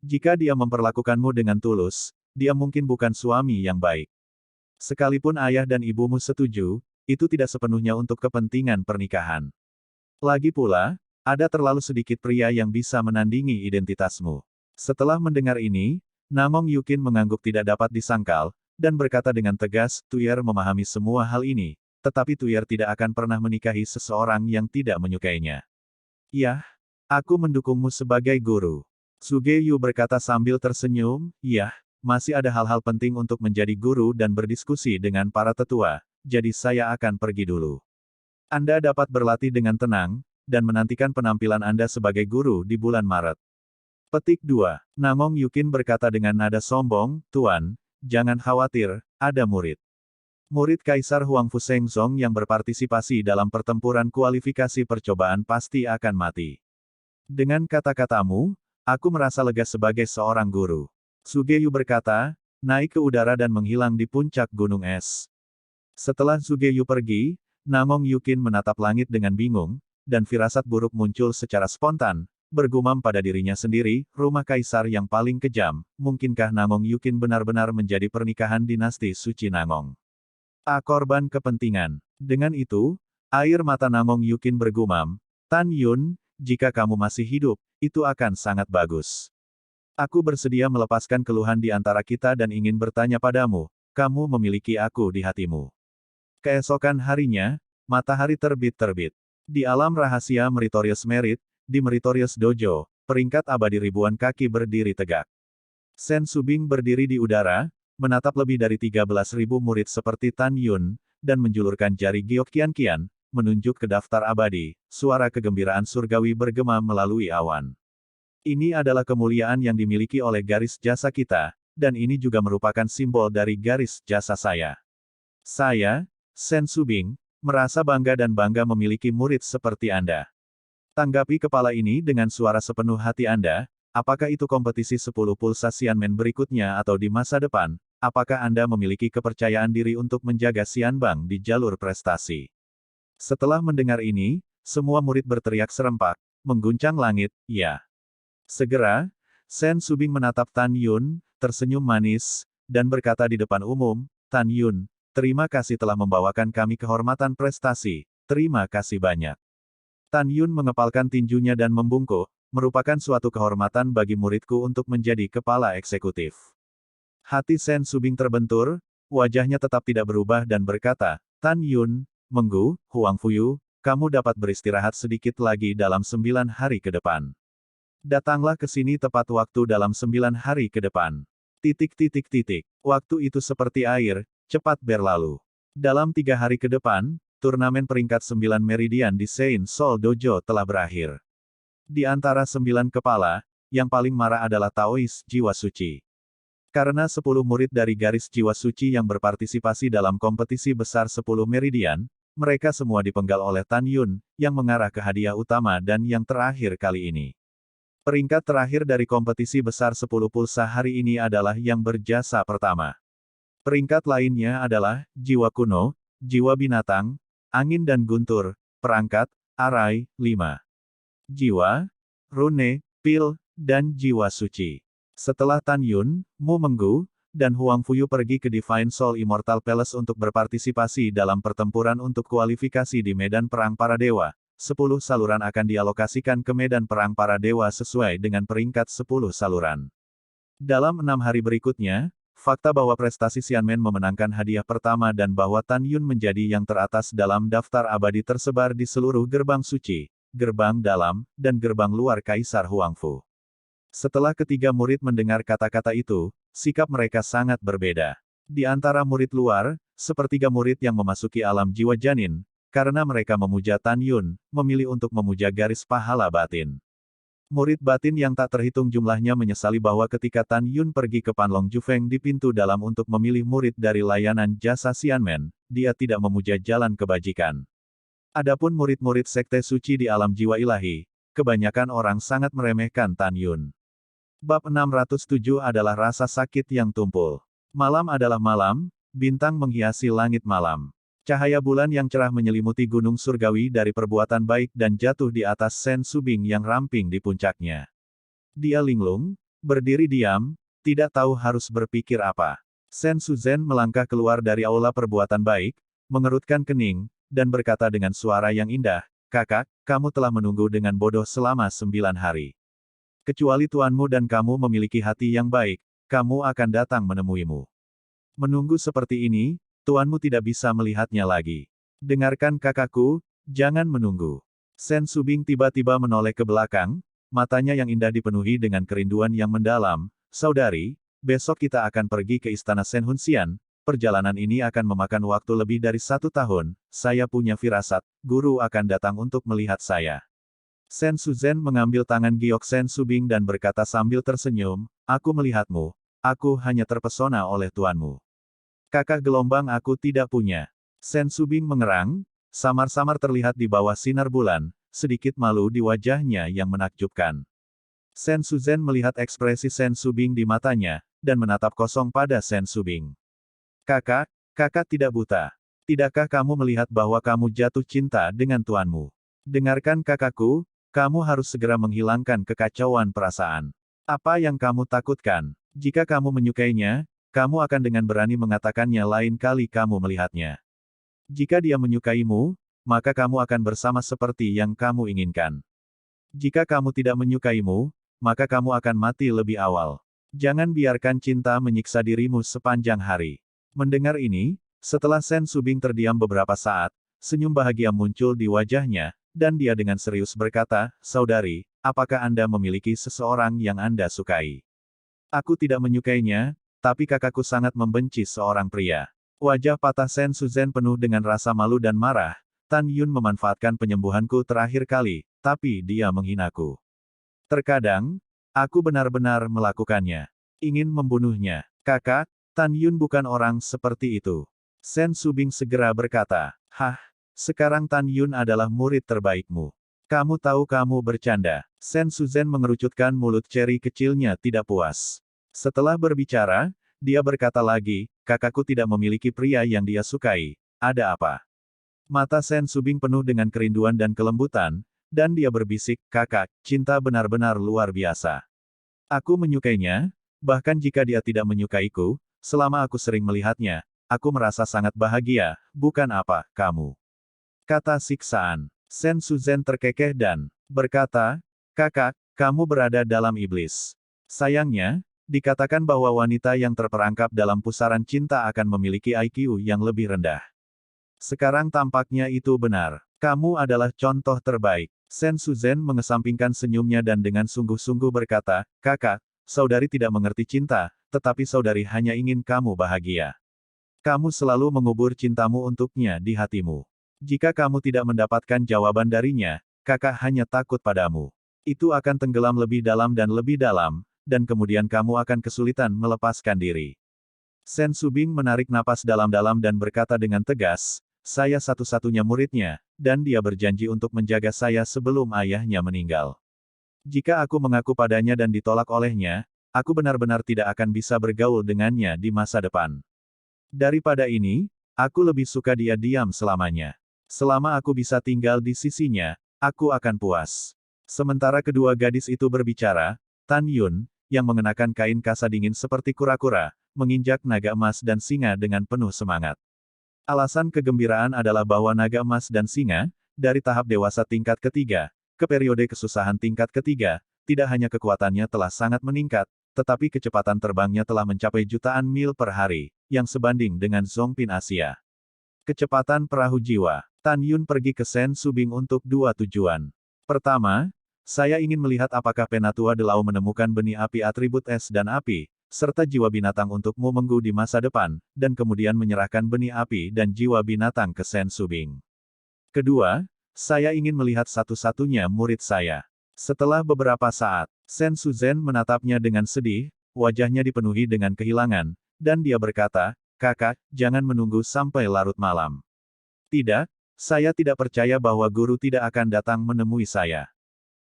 Jika dia memperlakukanmu dengan tulus, dia mungkin bukan suami yang baik. Sekalipun ayah dan ibumu setuju, itu tidak sepenuhnya untuk kepentingan pernikahan. Lagi pula, ada terlalu sedikit pria yang bisa menandingi identitasmu. Setelah mendengar ini, Namong Yukin mengangguk tidak dapat disangkal, dan berkata dengan tegas, Tuyer memahami semua hal ini, tetapi Tuyer tidak akan pernah menikahi seseorang yang tidak menyukainya. Yah, aku mendukungmu sebagai guru. Sugeyu berkata sambil tersenyum, yah, masih ada hal-hal penting untuk menjadi guru dan berdiskusi dengan para tetua, jadi saya akan pergi dulu. Anda dapat berlatih dengan tenang, dan menantikan penampilan Anda sebagai guru di bulan Maret. Petik 2. Namong Yukin berkata dengan nada sombong, Tuan, jangan khawatir, ada murid. Murid Kaisar Huangfu Shengzong yang berpartisipasi dalam pertempuran kualifikasi percobaan pasti akan mati. Dengan kata-katamu, aku merasa lega sebagai seorang guru. Sugeyu berkata, naik ke udara dan menghilang di puncak gunung es. Setelah Sugeyu pergi, Namong Yukin menatap langit dengan bingung, dan firasat buruk muncul secara spontan, bergumam pada dirinya sendiri, rumah kaisar yang paling kejam, mungkinkah Namong Yukin benar-benar menjadi pernikahan dinasti suci Namong? Korban kepentingan. Dengan itu, air mata Namong Yukin bergumam, Tan Yun, jika kamu masih hidup, itu akan sangat bagus. Aku bersedia melepaskan keluhan di antara kita dan ingin bertanya padamu, kamu memiliki aku di hatimu. Keesokan harinya, matahari terbit-terbit. Di alam rahasia Meritorious Merit, di Meritorious Dojo, peringkat abadi ribuan kaki berdiri tegak. Sen Subing berdiri di udara, menatap lebih dari 13.000 murid seperti Tan Yun, dan menjulurkan jari giok kian-kian, menunjuk ke daftar abadi, suara kegembiraan surgawi bergema melalui awan. Ini adalah kemuliaan yang dimiliki oleh garis jasa kita, dan ini juga merupakan simbol dari garis jasa saya. Saya, Sen Subing, merasa bangga dan bangga memiliki murid seperti Anda. Tanggapi kepala ini dengan suara sepenuh hati Anda, apakah itu kompetisi 10 pulsa Xianmen berikutnya atau di masa depan, apakah Anda memiliki kepercayaan diri untuk menjaga Xianbang di jalur prestasi? Setelah mendengar ini, semua murid berteriak serempak, mengguncang langit, ya. Segera, Sen Subing menatap Tan Yun, tersenyum manis, dan berkata di depan umum, Tan Yun, terima kasih telah membawakan kami kehormatan prestasi, terima kasih banyak. Tan Yun mengepalkan tinjunya dan membungkuk, merupakan suatu kehormatan bagi muridku untuk menjadi kepala eksekutif. Hati Sen Subing terbentur, wajahnya tetap tidak berubah dan berkata, Tan Yun, Menggu, Huang Fuyu, kamu dapat beristirahat sedikit lagi dalam 9 hari ke depan. Datanglah ke sini tepat waktu dalam 9 hari ke depan. Waktu itu seperti air, cepat berlalu. Dalam 3 hari ke depan, turnamen peringkat 9 Meridian di Saint Sol Dojo telah berakhir. Di antara 9 kepala, yang paling marah adalah Taois Jiwa Suci. Karena 10 murid dari garis Jiwa Suci yang berpartisipasi dalam kompetisi besar 10 Meridian, mereka semua dipenggal oleh Tan Yun, yang mengarah ke hadiah utama dan yang terakhir kali ini. Peringkat terakhir dari kompetisi besar 10 pulsa hari ini adalah yang berjasa pertama. Peringkat lainnya adalah, Jiwa Kuno, Jiwa Binatang, Angin dan Guntur, Perangkat, Arai, 5. Jiwa, Rune, Pil, dan Jiwa Suci. Setelah Tan Yun, Mu Menggu, dan Huang Fuyu pergi ke Divine Soul Immortal Palace untuk berpartisipasi dalam pertempuran untuk kualifikasi di medan perang para dewa, 10 saluran akan dialokasikan ke medan perang para dewa sesuai dengan peringkat 10 saluran. Dalam 6 hari berikutnya, fakta bahwa prestasi Xianmen memenangkan hadiah pertama dan bahwa Tan Yun menjadi yang teratas dalam daftar abadi tersebar di seluruh gerbang suci, gerbang dalam, dan gerbang luar Kaisar Huangfu. Setelah ketiga murid mendengar kata-kata itu, sikap mereka sangat berbeda. Di antara murid luar, sepertiga murid yang memasuki alam jiwa janin, karena mereka memuja Tan Yun, memilih untuk memuja garis pahala batin. Murid batin yang tak terhitung jumlahnya menyesali bahwa ketika Tan Yun pergi ke Panlong Jufeng di pintu dalam untuk memilih murid dari layanan jasa Xianmen, dia tidak memuja jalan kebajikan. Adapun murid-murid sekte suci di alam jiwa ilahi, kebanyakan orang sangat meremehkan Tan Yun. Bab 607 adalah rasa sakit yang tumpul. Malam adalah malam, bintang menghiasi langit malam. Cahaya bulan yang cerah menyelimuti gunung surgawi dari perbuatan baik dan jatuh di atas Sen Subing yang ramping di puncaknya. Dia linglung, berdiri diam, tidak tahu harus berpikir apa. Sen Suzhen melangkah keluar dari aula perbuatan baik, mengerutkan kening, dan berkata dengan suara yang indah, Kakak, kamu telah menunggu dengan bodoh selama 9 hari. Kecuali tuanmu dan kamu memiliki hati yang baik, kamu akan datang menemuimu. Menunggu seperti ini, tuanmu tidak bisa melihatnya lagi. Dengarkan kakakku, jangan menunggu. Sen Subing tiba-tiba menoleh ke belakang, matanya yang indah dipenuhi dengan kerinduan yang mendalam. Saudari, besok kita akan pergi ke istana Sen Hunxian, perjalanan ini akan memakan waktu lebih dari 1 tahun, saya punya firasat, guru akan datang untuk melihat saya. Sen Suzhen mengambil tangan giok Sen Subing dan berkata sambil tersenyum, aku melihatmu, aku hanya terpesona oleh tuanmu. Kakak gelombang aku tidak punya. Sen Subing mengerang, samar-samar terlihat di bawah sinar bulan, sedikit malu di wajahnya yang menakjubkan. Sen Suzhen melihat ekspresi Sen Subing di matanya, dan menatap kosong pada Sen Subing. Kakak, kakak tidak buta. Tidakkah kamu melihat bahwa kamu jatuh cinta dengan tuanmu? Dengarkan kakakku, kamu harus segera menghilangkan kekacauan perasaan. Apa yang kamu takutkan? Jika kamu menyukainya, kamu akan dengan berani mengatakannya lain kali kamu melihatnya. Jika dia menyukaimu, maka kamu akan bersama seperti yang kamu inginkan. Jika kamu tidak menyukaimu, maka kamu akan mati lebih awal. Jangan biarkan cinta menyiksa dirimu sepanjang hari. Mendengar ini, setelah Sen Subing terdiam beberapa saat, senyum bahagia muncul di wajahnya, dan dia dengan serius berkata, Saudari, apakah Anda memiliki seseorang yang Anda sukai? Aku tidak menyukainya, tapi kakakku sangat membenci seorang pria. Wajah patah Sen Suzhen penuh dengan rasa malu dan marah. Tan Yun memanfaatkan penyembuhanku terakhir kali, tapi dia menghinaku. Terkadang, aku benar-benar melakukannya. Ingin membunuhnya. Kakak, Tan Yun bukan orang seperti itu. Sen Subing segera berkata, "Hah, sekarang Tan Yun adalah murid terbaikmu. Kamu tahu kamu bercanda." Sen Suzhen mengerucutkan mulut ceri kecilnya tidak puas. Setelah berbicara, dia berkata lagi, "Kakakku tidak memiliki pria yang dia sukai. Ada apa?" Mata Sen Subing penuh dengan kerinduan dan kelembutan, dan dia berbisik, "Kakak, cinta benar-benar luar biasa. Aku menyukainya, bahkan jika dia tidak menyukaiku, selama aku sering melihatnya, aku merasa sangat bahagia, bukan apa, kamu." Kata siksaan. Sen Suzhen terkekeh dan berkata, "Kakak, kamu berada dalam iblis. Sayangnya, dikatakan bahwa wanita yang terperangkap dalam pusaran cinta akan memiliki IQ yang lebih rendah. Sekarang tampaknya itu benar. Kamu adalah contoh terbaik." Sen Suzhen mengesampingkan senyumnya dan dengan sungguh-sungguh berkata, "Kakak, saudari tidak mengerti cinta, tetapi saudari hanya ingin kamu bahagia. Kamu selalu mengubur cintamu untuknya di hatimu. Jika kamu tidak mendapatkan jawaban darinya, kakak hanya takut padamu. Itu akan tenggelam lebih dalam, dan kemudian kamu akan kesulitan melepaskan diri." Sen Subing menarik napas dalam-dalam dan berkata dengan tegas, "Saya satu-satunya muridnya, dan dia berjanji untuk menjaga saya sebelum ayahnya meninggal. Jika aku mengaku padanya dan ditolak olehnya, aku benar-benar tidak akan bisa bergaul dengannya di masa depan. Daripada ini, aku lebih suka dia diam selamanya. Selama aku bisa tinggal di sisinya, aku akan puas." Sementara kedua gadis itu berbicara, Tan Yun, yang mengenakan kain kasa dingin seperti kura-kura, menginjak naga emas dan singa dengan penuh semangat. Alasan kegembiraan adalah bahwa naga emas dan singa, dari tahap dewasa tingkat ketiga, ke periode kesusahan tingkat ketiga, tidak hanya kekuatannya telah sangat meningkat, tetapi kecepatan terbangnya telah mencapai jutaan mil per hari, yang sebanding dengan Zongpin Asia. Kecepatan perahu jiwa. Tan Yun pergi ke Sen Subing untuk dua tujuan. Pertama, saya ingin melihat apakah Penatua Delau menemukan benih api atribut es dan api, serta jiwa binatang untuk Mu Menggu di masa depan, dan kemudian menyerahkan benih api dan jiwa binatang ke Sen Subing. Kedua, saya ingin melihat satu-satunya murid saya. Setelah beberapa saat, Sen Suzhen menatapnya dengan sedih, wajahnya dipenuhi dengan kehilangan, dan dia berkata, "Kakak, jangan menunggu sampai larut malam." "Tidak, saya tidak percaya bahwa guru tidak akan datang menemui saya."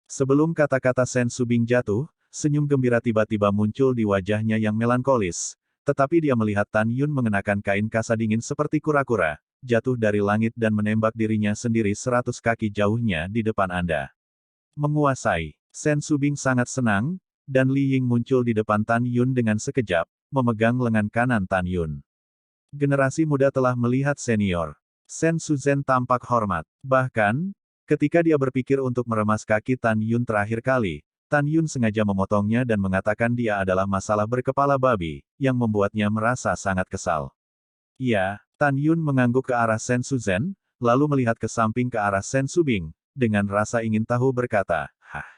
Sebelum kata-kata Sen Subing jatuh, senyum gembira tiba-tiba muncul di wajahnya yang melankolis, tetapi dia melihat Tan Yun mengenakan kain kasa dingin seperti kura-kura, jatuh dari langit dan menembak dirinya sendiri 100 kaki jauhnya di depan Anda. Menguasai. Sen Subing sangat senang, dan Li Ying muncul di depan Tan Yun dengan sekejap, memegang lengan kanan Tan Yun. Generasi muda telah melihat senior. Sen Suzhen tampak hormat. Bahkan, ketika dia berpikir untuk meremas kaki Tan Yun terakhir kali, Tan Yun sengaja memotongnya dan mengatakan dia adalah masalah berkepala babi, yang membuatnya merasa sangat kesal. "Ya." Tan Yun mengangguk ke arah Sen Suzhen, lalu melihat ke samping ke arah Sen Subing, dengan rasa ingin tahu berkata, "Hah?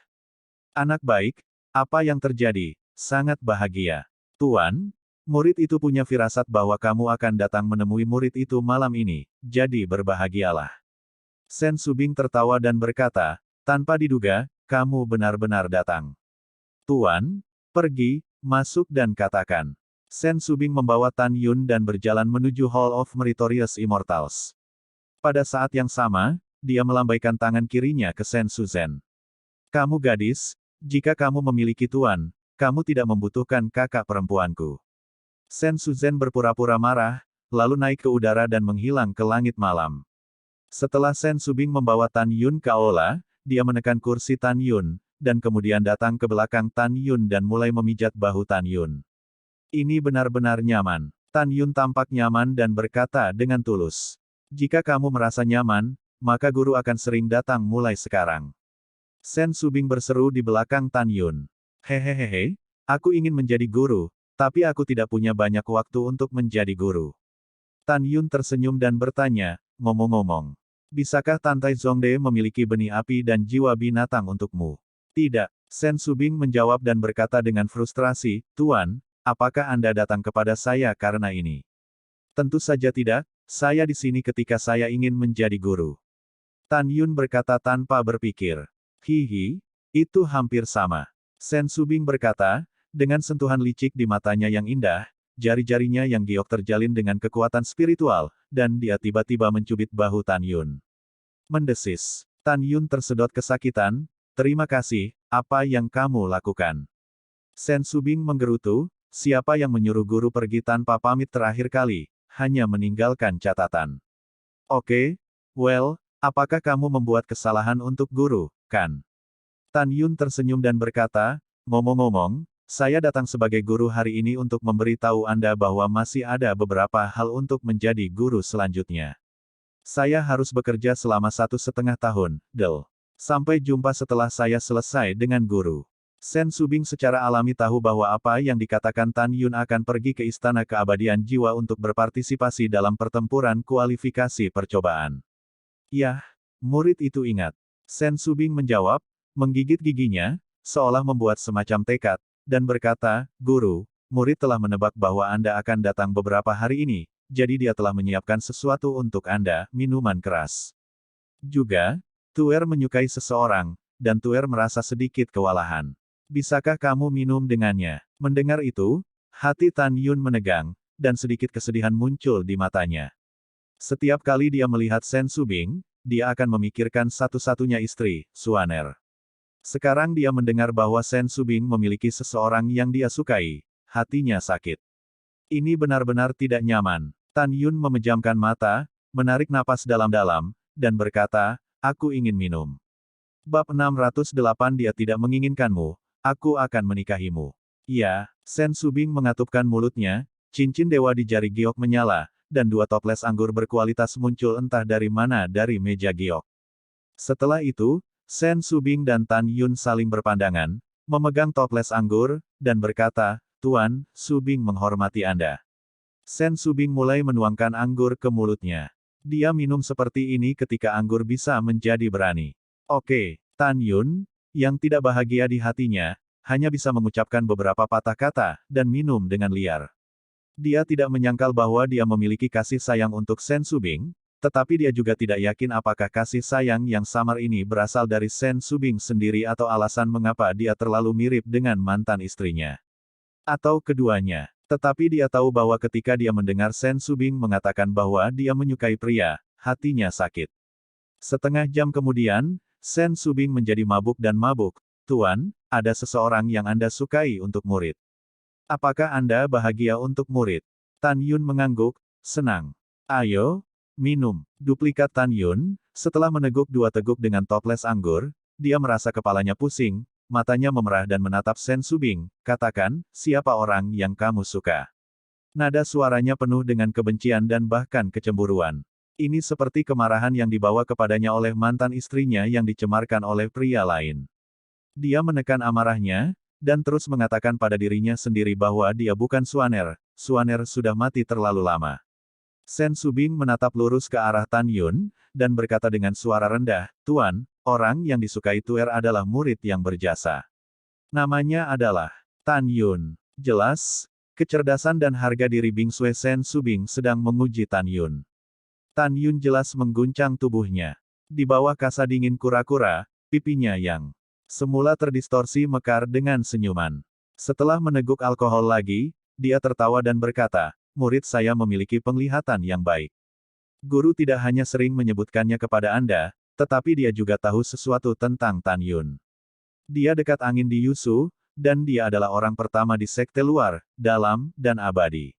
Anak baik, apa yang terjadi?" "Sangat bahagia. Tuan, murid itu punya firasat bahwa kamu akan datang menemui murid itu malam ini, jadi berbahagialah." Sen Subing tertawa dan berkata, "Tanpa diduga, kamu benar-benar datang. Tuan, pergi, masuk dan katakan." Sen Subing membawa Tan Yun dan berjalan menuju Hall of Meritorious Immortals. Pada saat yang sama, dia melambaikan tangan kirinya ke Sen Suzhen. "Kamu gadis, jika kamu memiliki tuan, kamu tidak membutuhkan kakak perempuanku." Sen Suzhen berpura-pura marah, lalu naik ke udara dan menghilang ke langit malam. Setelah Sen Subing membawa Tan Yun ke aula, dia menekan kursi Tan Yun, dan kemudian datang ke belakang Tan Yun dan mulai memijat bahu Tan Yun. "Ini benar-benar nyaman." Tan Yun tampak nyaman dan berkata dengan tulus, "Jika kamu merasa nyaman, maka guru akan sering datang mulai sekarang." Sen Subing berseru di belakang Tan Yun. "Hehehehe, aku ingin menjadi guru, tapi aku tidak punya banyak waktu untuk menjadi guru." Tan Yun tersenyum dan bertanya, "Ngomong-ngomong, bisakah Tantai Zongde memiliki benih api dan jiwa binatang untukmu?" "Tidak." Sen Subing menjawab dan berkata dengan frustrasi, "Tuan, apakah Anda datang kepada saya karena ini?" "Tentu saja tidak, saya di sini ketika saya ingin menjadi guru." Tan Yun berkata tanpa berpikir. "Hihi, itu hampir sama." Sen Subing berkata, dengan sentuhan licik di matanya yang indah, jari-jarinya yang giok terjalin dengan kekuatan spiritual, dan dia tiba-tiba mencubit bahu Tan Yun. Mendesis. Tan Yun tersedot kesakitan, "Terima kasih, apa yang kamu lakukan?" Sen Subing menggerutu, "Siapa yang menyuruh guru pergi tanpa pamit terakhir kali, hanya meninggalkan catatan." "Oke, well, apakah kamu membuat kesalahan untuk guru, kan?" Tan Yun tersenyum dan berkata, "Ngomong-ngomong, saya datang sebagai guru hari ini untuk memberitahu Anda bahwa masih ada beberapa hal untuk menjadi guru selanjutnya. Saya harus bekerja selama 1,5 tahun, Del. Sampai jumpa setelah saya selesai dengan guru." Sen Subing secara alami tahu bahwa apa yang dikatakan Tan Yun akan pergi ke Istana Keabadian Jiwa untuk berpartisipasi dalam pertempuran kualifikasi percobaan. "Yah, murid itu ingat." Sen Subing menjawab, menggigit giginya, seolah membuat semacam tekad, dan berkata, "Guru, murid telah menebak bahwa Anda akan datang beberapa hari ini, jadi dia telah menyiapkan sesuatu untuk Anda, minuman keras. Juga, Tuer menyukai seseorang, dan Tuer merasa sedikit kewalahan. Bisakah kamu minum dengannya?" Mendengar itu, hati Tan Yun menegang, dan sedikit kesedihan muncul di matanya. Setiap kali dia melihat Sen Subing, dia akan memikirkan satu-satunya istri, Suaner. Sekarang dia mendengar bahwa Sen Subing memiliki seseorang yang dia sukai, hatinya sakit. Ini benar-benar tidak nyaman. Tan Yun memejamkan mata, menarik napas dalam-dalam, dan berkata, "Aku ingin minum." Bab 608 Dia tidak menginginkanmu, aku akan menikahimu. "Ya." Sen Subing mengatupkan mulutnya, cincin dewa di jari giok menyala, dan 2 toples anggur berkualitas muncul entah dari mana dari meja giok. Setelah itu, Sen Subing dan Tan Yun saling berpandangan, memegang toples anggur, dan berkata, "Tuan, Subing menghormati Anda." Sen Subing mulai menuangkan anggur ke mulutnya. Dia minum seperti ini ketika anggur bisa menjadi berani. "Oke." Tan Yun, yang tidak bahagia di hatinya, hanya bisa mengucapkan beberapa patah kata, dan minum dengan liar. Dia tidak menyangkal bahwa dia memiliki kasih sayang untuk Sen Subing, tetapi dia juga tidak yakin apakah kasih sayang yang samar ini berasal dari Sen Subing sendiri atau alasan mengapa dia terlalu mirip dengan mantan istrinya. Atau keduanya. Tetapi dia tahu bahwa ketika dia mendengar Sen Subing mengatakan bahwa dia menyukai pria, hatinya sakit. Setengah jam kemudian, Sen Subing menjadi mabuk dan mabuk. "Tuan, ada seseorang yang Anda sukai untuk murid. Apakah Anda bahagia untuk murid?" Tan Yun mengangguk, senang. "Ayo, minum." Duplikat Tan Yun, setelah meneguk 2 teguk dengan toples anggur, dia merasa kepalanya pusing, matanya memerah dan menatap Sen Subing, "Katakan, siapa orang yang kamu suka?" Nada suaranya penuh dengan kebencian dan bahkan kecemburuan. Ini seperti kemarahan yang dibawa kepadanya oleh mantan istrinya yang dicemarkan oleh pria lain. Dia menekan amarahnya, dan terus mengatakan pada dirinya sendiri bahwa dia bukan Suaner, Suaner sudah mati terlalu lama. Sen Subing menatap lurus ke arah Tan Yun, dan berkata dengan suara rendah, "Tuan, orang yang disukai Tuer adalah murid yang berjasa. Namanya adalah Tan Yun." Jelas, kecerdasan dan harga diri Bing Sue Sen Subing sedang menguji Tan Yun. Tan Yun jelas mengguncang tubuhnya. Di bawah kasa dingin kura-kura, pipinya yang semula terdistorsi mekar dengan senyuman. Setelah meneguk alkohol lagi, dia tertawa dan berkata, "Murid saya memiliki penglihatan yang baik. Guru tidak hanya sering menyebutkannya kepada Anda, tetapi dia juga tahu sesuatu tentang Tan Yun. Dia dekat angin di Yusu, dan dia adalah orang pertama di sekte luar, dalam, dan abadi.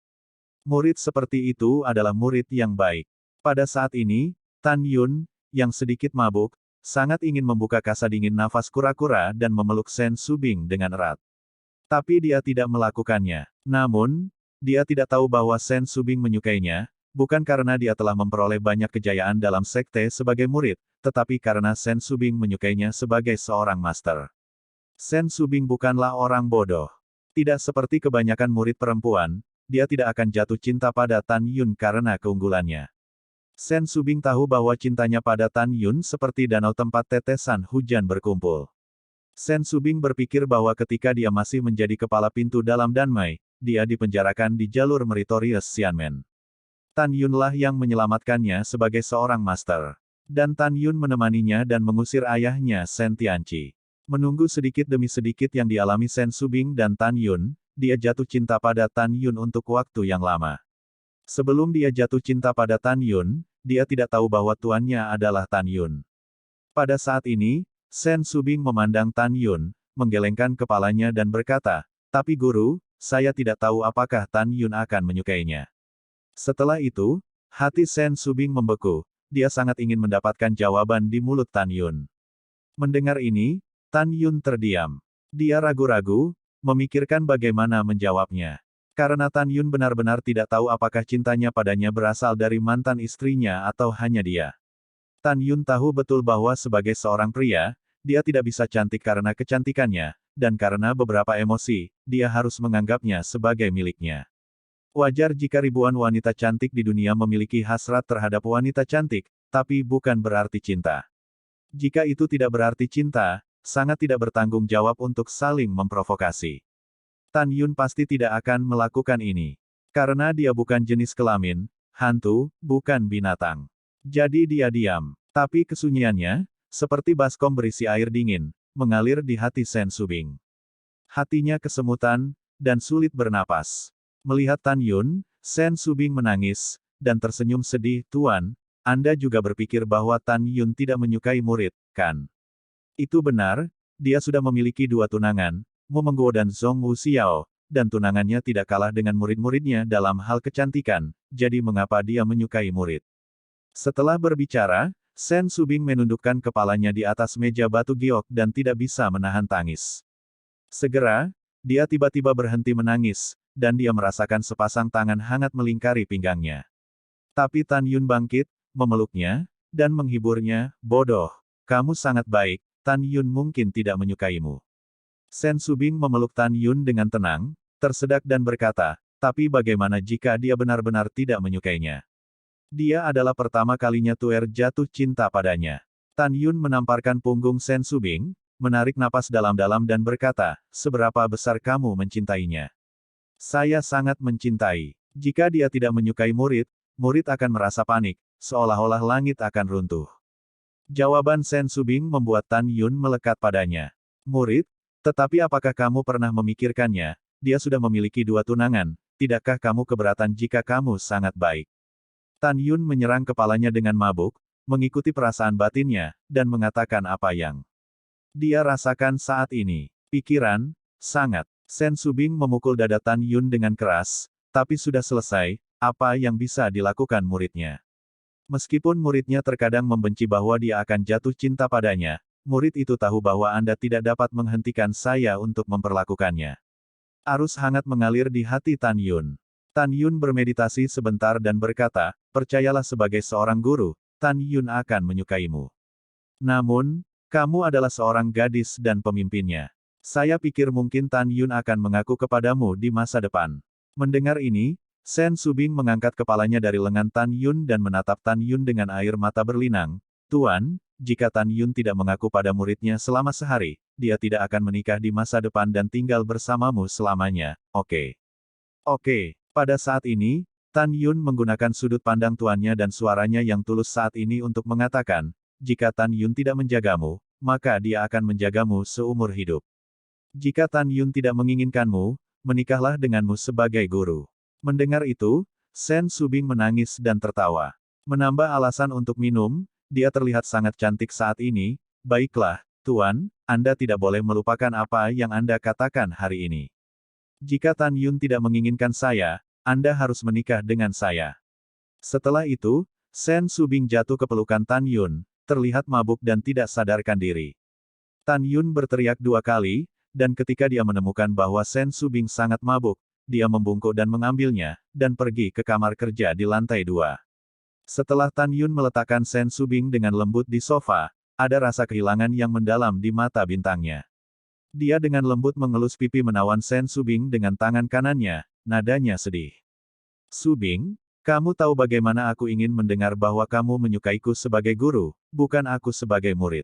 Murid seperti itu adalah murid yang baik." Pada saat ini, Tan Yun, yang sedikit mabuk, sangat ingin membuka kasa dingin nafas kura-kura dan memeluk Sen Subing dengan erat. Tapi dia tidak melakukannya. Namun, dia tidak tahu bahwa Sen Subing menyukainya, bukan karena dia telah memperoleh banyak kejayaan dalam sekte sebagai murid, tetapi karena Sen Subing menyukainya sebagai seorang master. Sen Subing bukanlah orang bodoh. Tidak seperti kebanyakan murid perempuan, dia tidak akan jatuh cinta pada Tan Yun karena keunggulannya. Sen Subing tahu bahwa cintanya pada Tan Yun seperti danau tempat tetesan hujan berkumpul. Sen Subing berpikir bahwa ketika dia masih menjadi kepala pintu dalam Danmai, dia dipenjarakan di jalur meritorious Xianmen. Tan Yunlah yang menyelamatkannya sebagai seorang master. Dan Tan Yun menemaninya dan mengusir ayahnya Sen Tianqi. Menunggu sedikit demi sedikit yang dialami Sen Subing dan Tan Yun, dia jatuh cinta pada Tan Yun untuk waktu yang lama. Sebelum dia jatuh cinta pada Tan Yun, dia tidak tahu bahwa tuannya adalah Tan Yun. Pada saat ini, Sen Subing memandang Tan Yun, menggelengkan kepalanya dan berkata, "Tapi guru, saya tidak tahu apakah Tan Yun akan menyukainya." Setelah itu, hati Sen Subing membeku, dia sangat ingin mendapatkan jawaban di mulut Tan Yun. Mendengar ini, Tan Yun terdiam. Dia ragu-ragu, memikirkan bagaimana menjawabnya. Karena Tan Yun benar-benar tidak tahu apakah cintanya padanya berasal dari mantan istrinya atau hanya dia. Tan Yun tahu betul bahwa sebagai seorang pria, dia tidak bisa cantik karena kecantikannya, dan karena beberapa emosi, dia harus menganggapnya sebagai miliknya. Wajar jika ribuan wanita cantik di dunia memiliki hasrat terhadap wanita cantik, tapi bukan berarti cinta. Jika itu tidak berarti cinta, sangat tidak bertanggung jawab untuk saling memprovokasi. Tan Yun pasti tidak akan melakukan ini. Karena dia bukan jenis kelamin, hantu, bukan binatang. Jadi dia diam. Tapi kesunyiannya, seperti baskom berisi air dingin, mengalir di hati Sen Subing. Hatinya kesemutan, dan sulit bernapas. Melihat Tan Yun, Sen Subing menangis, dan tersenyum sedih. "Tuan, Anda juga berpikir bahwa Tan Yun tidak menyukai murid, kan?" Itu benar, dia sudah memiliki 2 tunangan, Mu Mengguo dan Zhong Wuxiao, dan tunangannya tidak kalah dengan murid-muridnya dalam hal kecantikan, jadi mengapa dia menyukai murid? Setelah berbicara, Sen Subing menundukkan kepalanya di atas meja batu giok dan tidak bisa menahan tangis. Segera, dia tiba-tiba berhenti menangis, dan dia merasakan sepasang tangan hangat melingkari pinggangnya. Tapi Tan Yun bangkit, memeluknya, dan menghiburnya, "Bodoh, kamu sangat baik, Tan Yun mungkin tidak menyukaimu." Sen Subing memeluk Tan Yun dengan tenang, tersedak dan berkata, "Tapi bagaimana jika dia benar-benar tidak menyukainya? Dia adalah pertama kalinya Tuer jatuh cinta padanya." Tan Yun menamparkan punggung Sen Subing, menarik napas dalam-dalam dan berkata, "Seberapa besar kamu mencintainya?" "Saya sangat mencintai. Jika dia tidak menyukai murid, murid akan merasa panik, seolah-olah langit akan runtuh." Jawaban Sen Subing membuat Tan Yun melekat padanya. "Murid? Tetapi apakah kamu pernah memikirkannya, dia sudah memiliki 2 tunangan, tidakkah kamu keberatan jika kamu sangat baik?" Tan Yun menyerang kepalanya dengan mabuk, mengikuti perasaan batinnya, dan mengatakan apa yang dia rasakan saat ini. Pikiran, sangat. Sen Subing memukul dada Tan Yun dengan keras, tapi sudah selesai, apa yang bisa dilakukan muridnya? Meskipun muridnya terkadang membenci bahwa dia akan jatuh cinta padanya, murid itu tahu bahwa Anda tidak dapat menghentikan saya untuk memperlakukannya. Arus hangat mengalir di hati Tan Yun. Tan Yun bermeditasi sebentar dan berkata, "Percayalah sebagai seorang guru, Tan Yun akan menyukaimu. Namun, kamu adalah seorang gadis dan pemimpinnya. Saya pikir mungkin Tan Yun akan mengaku kepadamu di masa depan." Mendengar ini, Sen Subing mengangkat kepalanya dari lengan Tan Yun dan menatap Tan Yun dengan air mata berlinang. "Tuan, jika Tan Yun tidak mengaku pada muridnya selama sehari, dia tidak akan menikah di masa depan dan tinggal bersamamu selamanya, oke?" "Oke." Pada saat ini, Tan Yun menggunakan sudut pandang tuannya dan suaranya yang tulus saat ini untuk mengatakan, "Jika Tan Yun tidak menjagamu, maka dia akan menjagamu seumur hidup. Jika Tan Yun tidak menginginkanmu, menikahlah denganmu sebagai guru." Mendengar itu, Sen Subing menangis dan tertawa. Menambah alasan untuk minum, dia terlihat sangat cantik saat ini. "Baiklah, Tuan, Anda tidak boleh melupakan apa yang Anda katakan hari ini. Jika Tan Yun tidak menginginkan saya, Anda harus menikah dengan saya." Setelah itu, Sen Subing jatuh ke pelukan Tan Yun, terlihat mabuk dan tidak sadarkan diri. Tan Yun berteriak 2 kali, dan ketika dia menemukan bahwa Sen Subing sangat mabuk, dia membungkuk dan mengambilnya, dan pergi ke kamar kerja di lantai 2. Setelah Tan Yun meletakkan Sen Subing dengan lembut di sofa, ada rasa kehilangan yang mendalam di mata bintangnya. Dia dengan lembut mengelus pipi menawan Sen Subing dengan tangan kanannya, nadanya sedih. "Subing, kamu tahu bagaimana aku ingin mendengar bahwa kamu menyukaiku sebagai guru, bukan aku sebagai murid.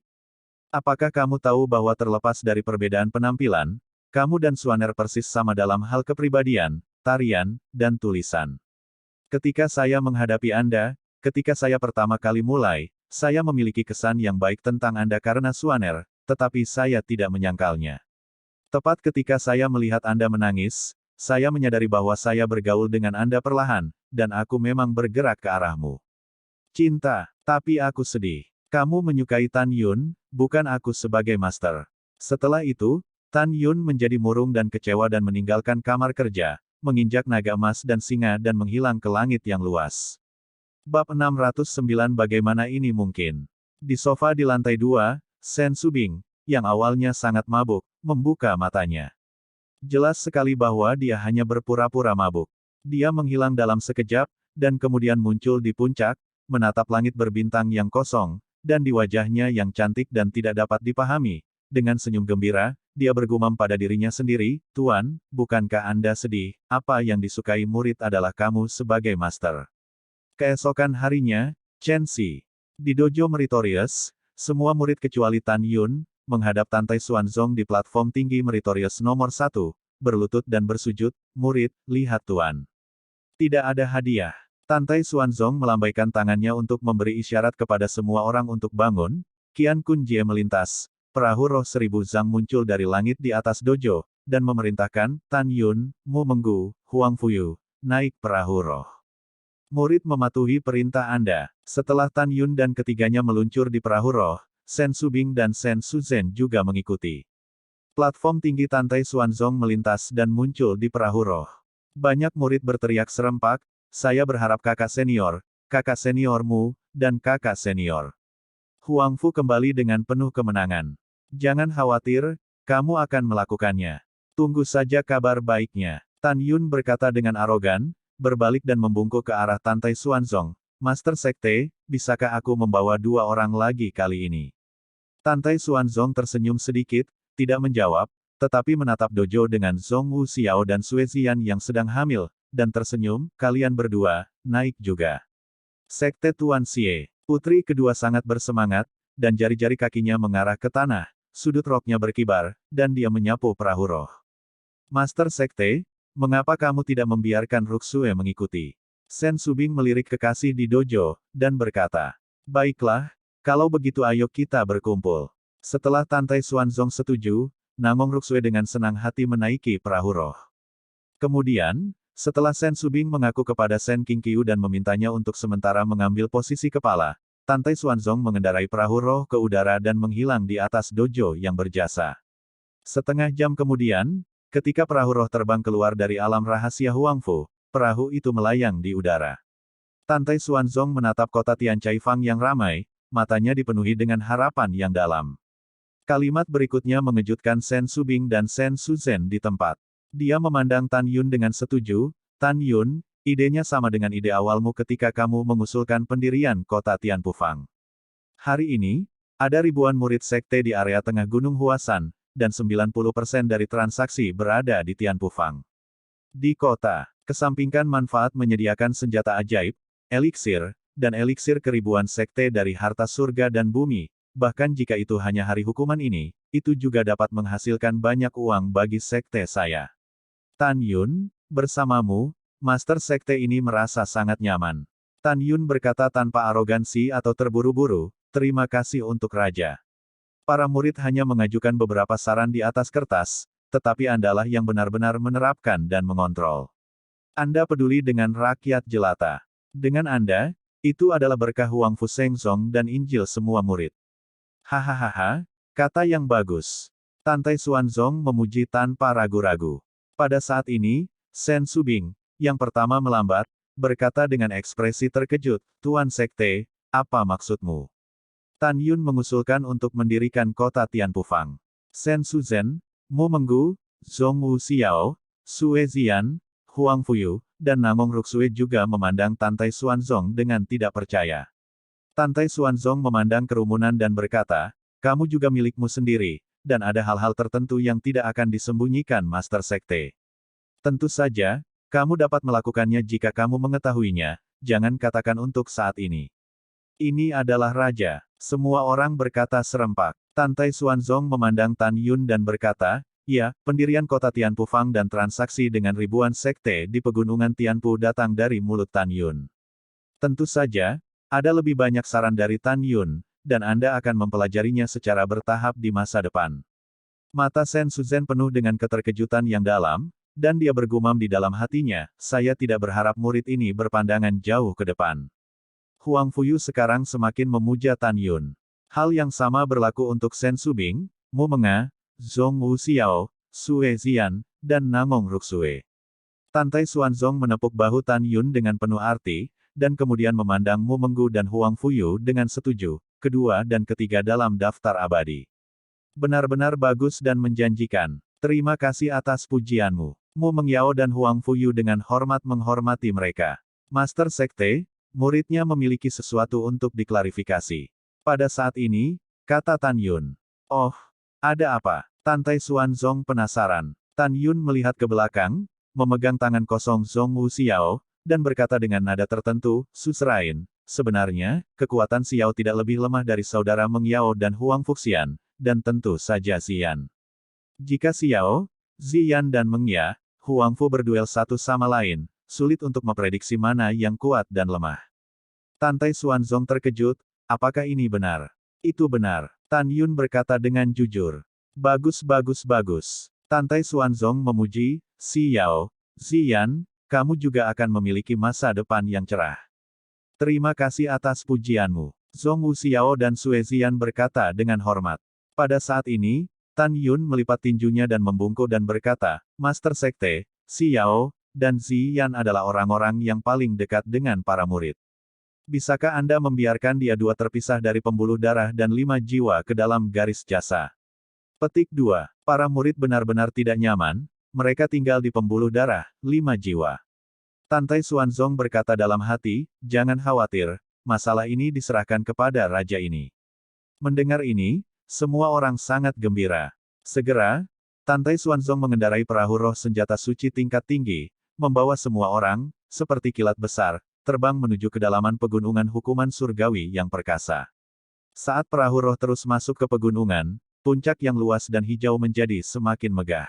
Apakah kamu tahu bahwa terlepas dari perbedaan penampilan, kamu dan Suaner persis sama dalam hal kepribadian, tarian, dan tulisan. Ketika saya menghadapi Anda, ketika saya pertama kali mulai, saya memiliki kesan yang baik tentang Anda karena Suaner, tetapi saya tidak menyangkalnya. Tepat ketika saya melihat Anda menangis, saya menyadari bahwa saya bergaul dengan Anda perlahan, dan aku memang bergerak ke arahmu. Cinta, tapi aku sedih. Kamu menyukai Tan Yun, bukan aku sebagai master. Setelah itu, Tan Yun menjadi murung dan kecewa dan meninggalkan kamar kerja, menginjak naga emas dan singa dan menghilang ke langit yang luas. Bab 609 Bagaimana ini mungkin? Di sofa di lantai 2, Sen Subing, yang awalnya sangat mabuk, membuka matanya. Jelas sekali bahwa dia hanya berpura-pura mabuk. Dia menghilang dalam sekejap, dan kemudian muncul di puncak, menatap langit berbintang yang kosong, dan di wajahnya yang cantik dan tidak dapat dipahami. Dengan senyum gembira, dia bergumam pada dirinya sendiri, "Tuan, bukankah Anda sedih? Apa yang disukai murid adalah kamu sebagai master." Keesokan harinya, Chen Xi. Di dojo Meritorious, semua murid kecuali Tan Yun, menghadap Tantai Xuanzong di platform tinggi Meritorious nomor 1, berlutut dan bersujud, "Murid, lihat Tuan. Tidak ada hadiah." Tantai Xuanzong melambaikan tangannya untuk memberi isyarat kepada semua orang untuk bangun. Qian Kun Jie melintas. Perahu roh 1000 Zhang muncul dari langit di atas dojo, dan memerintahkan, "Tan Yun, Mu Menggu, Huang Fuyu, naik perahu roh." Murid mematuhi perintah Anda. Setelah Tan Yun dan ketiganya meluncur di perahu roh, Sen Subing dan Sen Suzhen juga mengikuti. Platform tinggi Tantai Xuanzong melintas dan muncul di perahu roh. Banyak murid berteriak serempak, "Saya berharap kakak seniormu, dan kakak senior." Huang Fu kembali dengan penuh kemenangan. "Jangan khawatir, kamu akan melakukannya. Tunggu saja kabar baiknya." Tan Yun berkata dengan arogan, berbalik dan membungkuk ke arah Tantai Xuanzong. "Master Sekte, bisakah aku membawa 2 orang lagi kali ini?" Tantai Xuanzong tersenyum sedikit, tidak menjawab, tetapi menatap dojo dengan Zhong Wu Xiao dan Sue Zian yang sedang hamil, dan tersenyum, "Kalian berdua, naik juga." Sekte Tuan Xie. Putri kedua sangat bersemangat, dan jari-jari kakinya mengarah ke tanah, sudut roknya berkibar, dan dia menyapu perahu roh. "Master Sekte, mengapa kamu tidak membiarkan Ruxue mengikuti?" Sen Subing melirik kekasih di dojo, dan berkata, "Baiklah, kalau begitu ayo kita berkumpul." Setelah Tantai Xuanzong setuju, Namong Ruxue dengan senang hati menaiki perahu roh. Kemudian, setelah Sen Subing mengaku kepada Sen Qingqiu dan memintanya untuk sementara mengambil posisi kepala, Tantai Xuanzong mengendarai perahu roh ke udara dan menghilang di atas dojo yang berjasa. Setengah jam kemudian, ketika perahu roh terbang keluar dari alam rahasia Huang Fu, perahu itu melayang di udara. Tantai Xuanzong menatap kota Tian Chai Fang yang ramai, matanya dipenuhi dengan harapan yang dalam. Kalimat berikutnya mengejutkan Sen Subing dan Sen Suzhen di tempat. Dia memandang Tan Yun dengan setuju. "Tan Yun, idenya sama dengan ide awalmu ketika kamu mengusulkan pendirian kota Tianpu Fang. Hari ini, ada ribuan murid sekte di area tengah Gunung Huasan, dan 90% dari transaksi berada di Tianpu Fang. Di kota, kesampingkan manfaat menyediakan senjata ajaib, eliksir, dan eliksir keribuan sekte dari harta surga dan bumi. Bahkan jika itu hanya hari hukuman ini, itu juga dapat menghasilkan banyak uang bagi sekte saya. Tan Yun, bersamamu, master sekte ini merasa sangat nyaman." Tan Yun berkata tanpa arogansi atau terburu-buru, "Terima kasih untuk Raja. Para murid hanya mengajukan beberapa saran di atas kertas, tetapi Andalah yang benar-benar menerapkan dan mengontrol. Anda peduli dengan rakyat jelata. Dengan Anda, itu adalah berkah Huang Fu Shengzong dan Injil semua murid." "Hahaha, kata yang bagus." Tantai Xuanzong memuji tanpa ragu-ragu. Pada saat ini, Sen Subing, yang pertama melambat, berkata dengan ekspresi terkejut, "Tuan Sekte, apa maksudmu?" Tan Yun mengusulkan untuk mendirikan kota Tianpu Fang. Sen Suzhen, Mu Menggu, Zhong Wu Xiao, Sue Zian, Huang Fuyu, dan Namong Ruxue juga memandang Tantai Xuanzong dengan tidak percaya. Tantai Xuanzong memandang kerumunan dan berkata, "Kamu juga milikmu sendiri, dan ada hal-hal tertentu yang tidak akan disembunyikan Master Sekte. Tentu saja, kamu dapat melakukannya jika kamu mengetahuinya, jangan katakan untuk saat ini." "Ini adalah Raja." Semua orang berkata serempak. Tantai Xuanzong memandang Tan Yun dan berkata, "Ya, pendirian kota Tianpu Fang dan transaksi dengan ribuan sekte di pegunungan Tianpu datang dari mulut Tan Yun. Tentu saja, ada lebih banyak saran dari Tan Yun, dan Anda akan mempelajarinya secara bertahap di masa depan." Mata Sen Suzhen penuh dengan keterkejutan yang dalam, Dan dia bergumam di dalam hatinya, saya tidak berharap murid ini berpandangan jauh ke depan. Huang Fuyu sekarang semakin memuja Tan Yun. Hal yang sama berlaku untuk Sen Subing, Mu Menga, Zhong Wuxiao, Sue Zian, dan Namong Ruxue. Tantai Xuanzong menepuk bahu Tan Yun dengan penuh arti, dan kemudian memandang Mu Menggu dan Huang Fuyu dengan setuju, kedua dan ketiga dalam daftar abadi. Benar-benar bagus dan menjanjikan. Terima kasih atas pujianmu. Mu Mengyao dan Huang Fuyu dengan hormat menghormati mereka. Master Sekte, muridnya memiliki sesuatu untuk diklarifikasi. Pada saat ini, kata Tan Yun. Oh, ada apa? Tantai Xuanzong penasaran. Tan Yun melihat ke belakang, memegang tangan kosong Zhong Wuxiao, dan berkata dengan nada tertentu, Suserain, sebenarnya, kekuatan Xiao tidak lebih lemah dari saudara Mengyao dan Huang Fuxian, dan tentu saja Xian. Jika Xiao, Ziyan dan Mengya, Huang Fu berduel satu sama lain, sulit untuk memprediksi mana yang kuat dan lemah. Tantai Xuanzong terkejut, apakah ini benar? Itu benar. Tan Yun berkata dengan jujur. Bagus bagus bagus. Tantai Xuanzong memuji, Xiao, Ziyan, kamu juga akan memiliki masa depan yang cerah. Terima kasih atas pujianmu. Zhong Wuxiao dan Sue Ziyan berkata dengan hormat. Pada saat ini, Tan Yun melipat tinjunya dan membungkuk dan berkata, Master Sekte, Xiao, dan Ziyan adalah orang-orang yang paling dekat dengan para murid. Bisakah Anda membiarkan dia dua terpisah dari pembuluh darah dan 5 jiwa ke dalam garis jasa? Petik 2. Para murid benar-benar tidak nyaman, mereka tinggal di pembuluh darah, 5 jiwa. Tantai Xuanzong berkata dalam hati, jangan khawatir, masalah ini diserahkan kepada raja ini. Mendengar ini, semua orang sangat gembira. Segera, Tantai Xuanzong mengendarai perahu roh senjata suci tingkat tinggi, membawa semua orang, seperti kilat besar, terbang menuju kedalaman pegunungan hukuman surgawi yang perkasa. Saat perahu roh terus masuk ke pegunungan, puncak yang luas dan hijau menjadi semakin megah.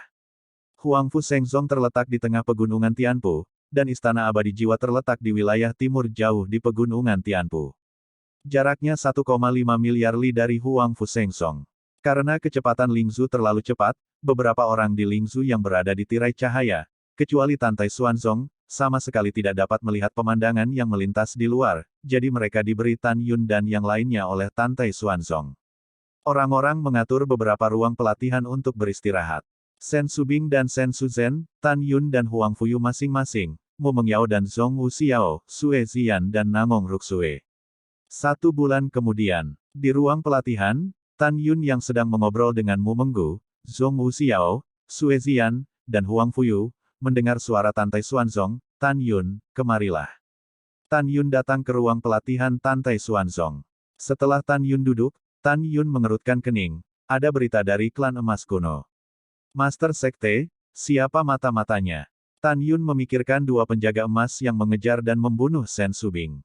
Huang Fu Shengzong terletak di tengah pegunungan Tianpu, dan Istana Abadi Jiwa terletak di wilayah timur jauh di pegunungan Tianpu. Jaraknya 1,5 miliar li dari Huang Fu Shengzong. Karena kecepatan Lingzu terlalu cepat, beberapa orang di Lingzu yang berada di tirai cahaya, kecuali Tantai Xuanzong, sama sekali tidak dapat melihat pemandangan yang melintas di luar, jadi mereka diberi Tan Yun dan yang lainnya oleh Tantai Xuanzong. Orang-orang mengatur beberapa ruang pelatihan untuk beristirahat. Sen Subing dan Sen Suzhen, Tan Yun dan Huang Fuyu masing-masing, Mu Mengyao dan Zhong Wuxiao, Sue Ziyan dan Namong Ruxue. 1 bulan kemudian, di ruang pelatihan, Tan Yun yang sedang mengobrol dengan Mu Menggu, Zhong Wuxiao, Sue Ziyan, dan Huang Fuyu, mendengar suara Tantai Xuanzong, Tan Yun, kemarilah. Tan Yun datang ke ruang pelatihan Tantai Xuanzong. Setelah Tan Yun duduk, Tan Yun mengerutkan kening, ada berita dari klan emas kuno. Master Sekte, siapa mata-matanya? Tan Yun memikirkan 2 penjaga emas yang mengejar dan membunuh Sen Subing.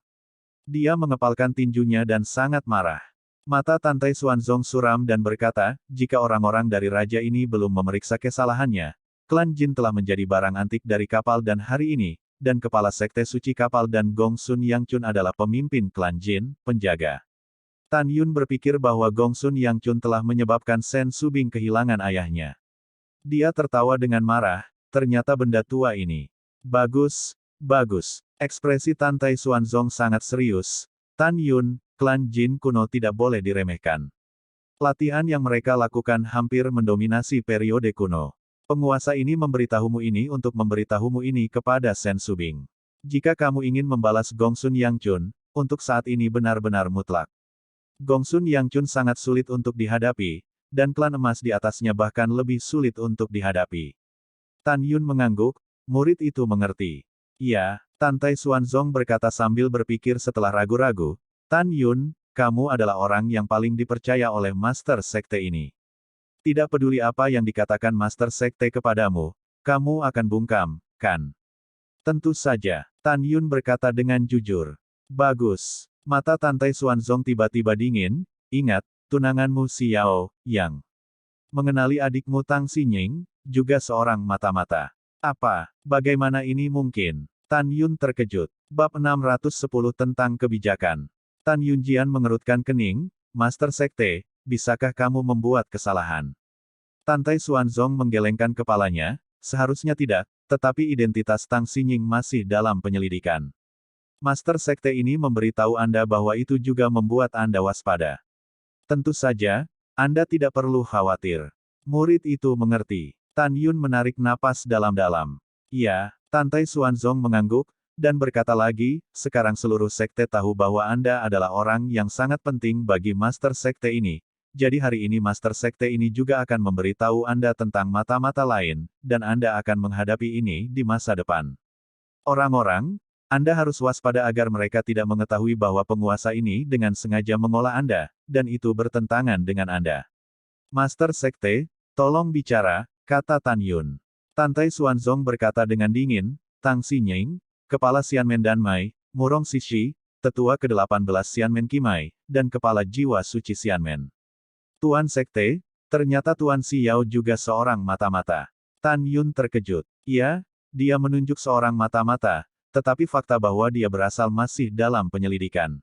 Dia mengepalkan tinjunya dan sangat marah. Mata Tantai Xuanzong suram dan berkata, jika orang-orang dari raja ini belum memeriksa kesalahannya, klan Jin telah menjadi barang antik dari kapal dan hari ini, dan kepala sekte suci kapal dan Gong Sun Yang Chun adalah pemimpin klan Jin, penjaga. Tan Yun berpikir bahwa Gong Sun Yang Chun telah menyebabkan Sen Subing kehilangan ayahnya. Dia tertawa dengan marah, ternyata benda tua ini. Bagus, bagus. Ekspresi Tantai Xuanzong sangat serius. Tan Yun, klan Jin kuno tidak boleh diremehkan. Latihan yang mereka lakukan hampir mendominasi periode kuno. Penguasa ini memberitahumu ini untuk memberitahumu ini kepada Sen Subing. Jika kamu ingin membalas Gong Sun Yang Chun, untuk saat ini benar-benar mutlak. Gong Sun Yang Chun sangat sulit untuk dihadapi, dan klan emas di atasnya bahkan lebih sulit untuk dihadapi. Tan Yun mengangguk, murid itu mengerti. Iya, Tantai Xuanzong berkata sambil berpikir setelah ragu-ragu, Tan Yun, kamu adalah orang yang paling dipercaya oleh Master Sekte ini. Tidak peduli apa yang dikatakan Master Sekte kepadamu, kamu akan bungkam, kan? Tentu saja, Tan Yun berkata dengan jujur. Bagus. Mata Tantai Xuanzong tiba-tiba dingin, ingat, tunanganmu Xiao, Yang. Mengenali adikmu Tang Xinying, juga seorang mata-mata. Apa, bagaimana ini mungkin? Tan Yun terkejut. Bab 610 tentang kebijakan. Tan Yunjian mengerutkan kening, Master Sekte, bisakah kamu membuat kesalahan? Tantai Xuanzong menggelengkan kepalanya, seharusnya tidak, tetapi identitas Tang Xinying masih dalam penyelidikan. Master Sekte ini memberitahu Anda bahwa itu juga membuat Anda waspada. Tentu saja, Anda tidak perlu khawatir. Murid itu mengerti. Tan Yun menarik napas dalam-dalam. Iya, Tantai Xuanzong mengangguk, dan berkata lagi, sekarang seluruh sekte tahu bahwa Anda adalah orang yang sangat penting bagi Master Sekte ini. Jadi hari ini Master Sekte ini juga akan memberitahu Anda tentang mata-mata lain, dan Anda akan menghadapi ini di masa depan. Orang-orang, Anda harus waspada agar mereka tidak mengetahui bahwa penguasa ini dengan sengaja mengolah Anda, dan itu bertentangan dengan Anda. Master Sekte, tolong bicara, kata Tan Yun. Tantai Xuanzong berkata dengan dingin, Tang Xinying, Kepala Xianmen Danmai, Murong Sishi, Tetua ke-18 Xianmen Qimai, dan Kepala Jiwa Suci Xianmen. Tuan Sekte, ternyata Tuan Xiao juga seorang mata-mata. Tan Yun terkejut. Iya, dia menunjuk seorang mata-mata, tetapi fakta bahwa dia berasal masih dalam penyelidikan.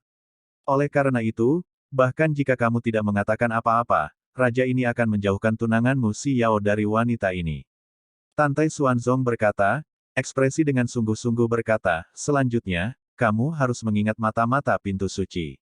Oleh karena itu, bahkan jika kamu tidak mengatakan apa-apa, raja ini akan menjauhkan tunanganmu Xiao dari wanita ini. Tantai Xuanzong berkata, ekspresi dengan sungguh-sungguh berkata, selanjutnya, kamu harus mengingat mata-mata pintu suci.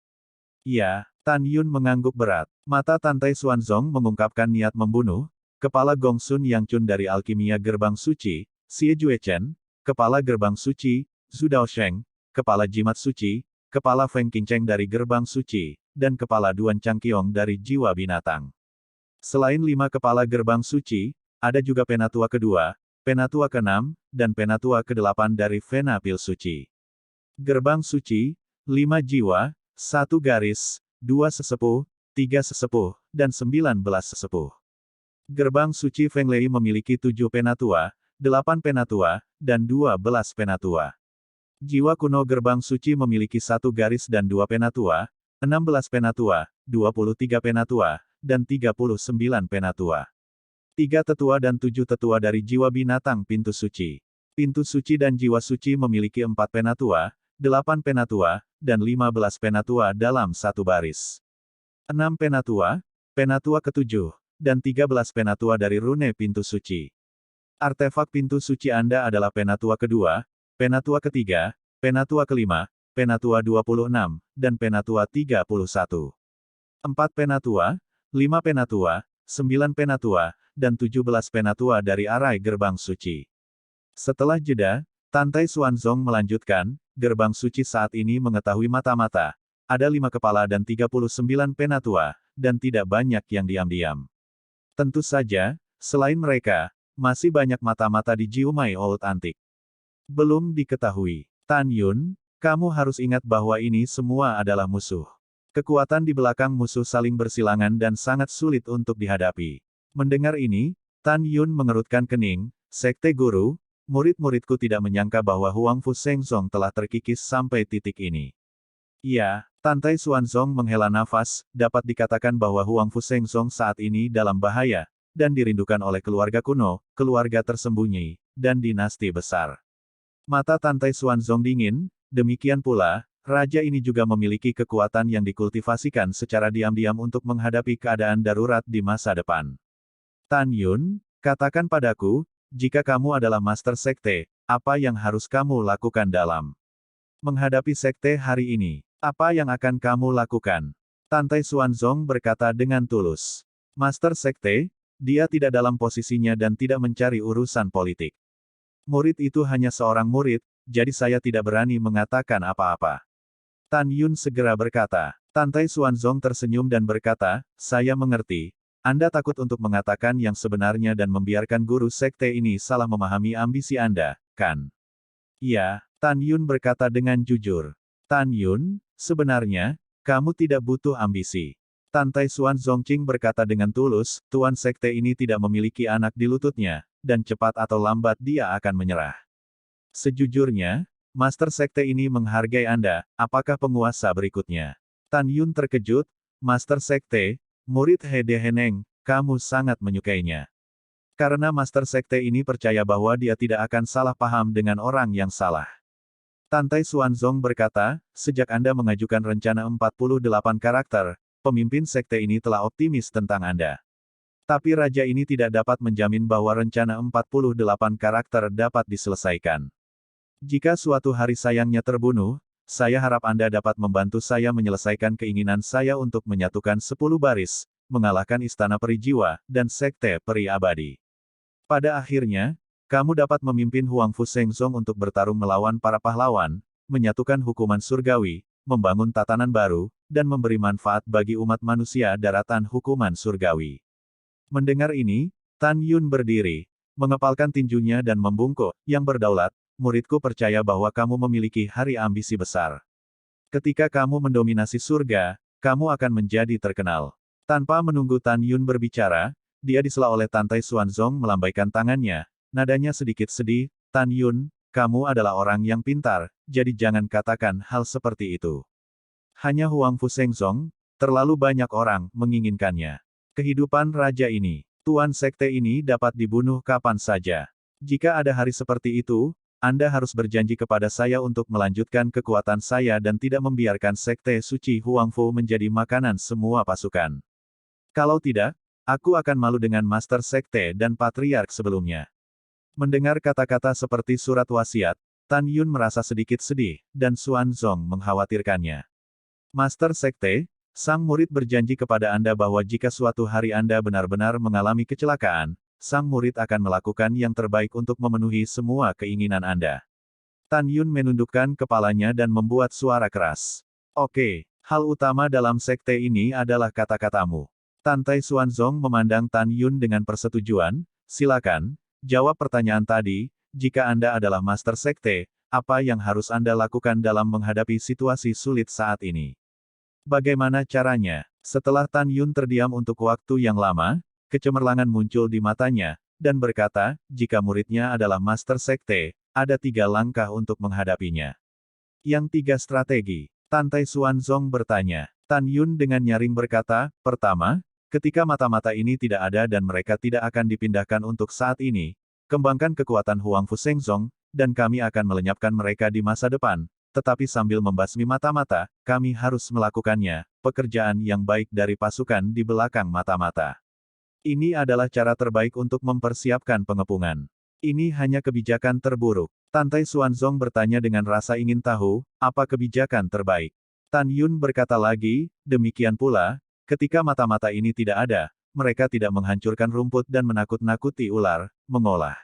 Iya, Tan Yun mengangguk berat. Mata Tantai Xuanzong mengungkapkan niat membunuh, Kepala Gongsun Yang Chun dari Alkimia Gerbang Suci, Xie Juechen, Kepala Gerbang Suci, Zhu Daosheng, Kepala Jimat Suci, Kepala Feng Qingcheng dari Gerbang Suci, dan Kepala Duan Changqiong dari Jiwa Binatang. Selain 5 Kepala Gerbang Suci, ada juga Penatua kedua, Penatua ke-6, dan Penatua ke-8 dari Vena Pil Suci. Gerbang Suci, 5 jiwa, 1 garis, 2 sesepuh, 3 sesepuh, dan 19 sesepuh. Gerbang Suci Feng Lei memiliki 7 Penatua, 8 Penatua, dan 12 Penatua. Jiwa kuno Gerbang Suci memiliki 1 garis dan 2 Penatua, 16 Penatua, 23 Penatua, dan 39 Penatua. 3 tetua dan 7 tetua dari Jiwa Binatang Pintu Suci. Pintu Suci dan Jiwa Suci memiliki 4 Penatua, 8 Penatua, dan 15 Penatua dalam satu baris. 6 Penatua, Penatua ke-7, dan 13 Penatua dari Rune Pintu Suci. Artefak Pintu Suci Anda adalah Penatua kedua, Penatua ketiga, Penatua kelima, Penatua 26, dan Penatua 31. 4 Penatua, 5 Penatua, 9 Penatua, dan 17 Penatua dari Arai Gerbang Suci. Setelah jeda, Tantai Xuanzong melanjutkan, Gerbang Suci saat ini mengetahui mata-mata. Ada 5 kepala dan 39 Penatua, dan tidak banyak yang diam-diam. Tentu saja, selain mereka, masih banyak mata-mata di Jiumai Old Antique. Belum diketahui. Tan Yun, kamu harus ingat bahwa ini semua adalah musuh. Kekuatan di belakang musuh saling bersilangan dan sangat sulit untuk dihadapi. Mendengar ini, Tan Yun mengerutkan kening, Sekte Guru, murid-muridku tidak menyangka bahwa Huangfu Shengzong telah terkikis sampai titik ini. Iya, Tantai Xuanzong menghela nafas, dapat dikatakan bahwa Huangfu Shengzong saat ini dalam bahaya, dan dirindukan oleh keluarga kuno, keluarga tersembunyi, dan dinasti besar. Mata Tantai Xuanzong dingin, demikian pula, raja ini juga memiliki kekuatan yang dikultivasikan secara diam-diam untuk menghadapi keadaan darurat di masa depan. Tan Yun, katakan padaku, jika kamu adalah Master Sekte, apa yang harus kamu lakukan dalam menghadapi Sekte hari ini? Apa yang akan kamu lakukan? Tantai Xuanzong berkata dengan tulus. Master Sekte, dia tidak dalam posisinya dan tidak mencari urusan politik. Murid itu hanya seorang murid, jadi saya tidak berani mengatakan apa-apa. Tan Yun segera berkata. Tantai Xuanzong tersenyum dan berkata, saya mengerti. Anda takut untuk mengatakan yang sebenarnya dan membiarkan guru sekte ini salah memahami ambisi Anda, kan? Iya, Tan Yun berkata dengan jujur. Tan Yun, sebenarnya, kamu tidak butuh ambisi. Tantai Xuanzong Qing berkata dengan tulus, Tuan sekte ini tidak memiliki anak di lututnya, dan cepat atau lambat dia akan menyerah. Sejujurnya, Master Sekte ini menghargai Anda, apakah penguasa berikutnya? Tan Yun terkejut, Master Sekte, murid He De Heneng, kamu sangat menyukainya. Karena Master Sekte ini percaya bahwa dia tidak akan salah paham dengan orang yang salah. Tantai Xuanzong berkata, sejak Anda mengajukan rencana 48 karakter, pemimpin sekte ini telah optimis tentang Anda. Tapi raja ini tidak dapat menjamin bahwa rencana 48 karakter dapat diselesaikan. Jika suatu hari sayangnya terbunuh, saya harap Anda dapat membantu saya menyelesaikan keinginan saya untuk menyatukan 10 baris, mengalahkan Istana Peri Jiwa, dan Sekte Peri Abadi. Pada akhirnya, kamu dapat memimpin Huangfu Shengzong untuk bertarung melawan para pahlawan, menyatukan hukuman surgawi, membangun tatanan baru, dan memberi manfaat bagi umat manusia daratan hukuman surgawi. Mendengar ini, Tan Yun berdiri, mengepalkan tinjunya dan membungkuk, yang berdaulat, muridku percaya bahwa kamu memiliki hari ambisi besar. Ketika kamu mendominasi surga, kamu akan menjadi terkenal. Tanpa menunggu Tan Yun berbicara, dia disela oleh Tantai Xuanzong melambaikan tangannya, nadanya sedikit sedih, Tan Yun, kamu adalah orang yang pintar, jadi jangan katakan hal seperti itu. Hanya Huangfu Shengzong, terlalu banyak orang menginginkannya. Kehidupan raja ini, Tuan Sekte ini dapat dibunuh kapan saja. Jika ada hari seperti itu, Anda harus berjanji kepada saya untuk melanjutkan kekuatan saya dan tidak membiarkan Sekte Suci Huangfu menjadi makanan semua pasukan. Kalau tidak, aku akan malu dengan Master Sekte dan Patriark sebelumnya. Mendengar kata-kata seperti surat wasiat, Tan Yun merasa sedikit sedih, dan Xuanzong mengkhawatirkannya. Master Sekte, sang murid berjanji kepada Anda bahwa jika suatu hari Anda benar-benar mengalami kecelakaan, sang murid akan melakukan yang terbaik untuk memenuhi semua keinginan Anda. Tan Yun menundukkan kepalanya dan membuat suara keras. Oke, hal utama dalam sekte ini adalah kata-katamu. Tantai Xuanzong memandang Tan Yun dengan persetujuan, silakan, jawab pertanyaan tadi, jika Anda adalah master sekte, apa yang harus Anda lakukan dalam menghadapi situasi sulit saat ini? Bagaimana caranya? Setelah Tan Yun terdiam untuk waktu yang lama, kecemerlangan muncul di matanya, dan berkata, jika muridnya adalah master sekte, ada 3 langkah untuk menghadapinya. Yang 3 strategi. Tantai Xuanzong bertanya. Tan Yun dengan nyaring berkata, pertama, ketika mata-mata ini tidak ada dan mereka tidak akan dipindahkan untuk saat ini, kembangkan kekuatan Huangfu Shengzong, dan kami akan melenyapkan mereka di masa depan, tetapi sambil membasmi mata-mata, kami harus melakukannya, pekerjaan yang baik dari pasukan di belakang mata-mata. Ini adalah cara terbaik untuk mempersiapkan pengepungan. Ini hanya kebijakan terburuk. Tantai Xuanzong bertanya dengan rasa ingin tahu, apa kebijakan terbaik? Tan Yun berkata lagi, demikian pula, ketika mata-mata ini tidak ada, mereka tidak menghancurkan rumput dan menakut-nakuti ular, mengolah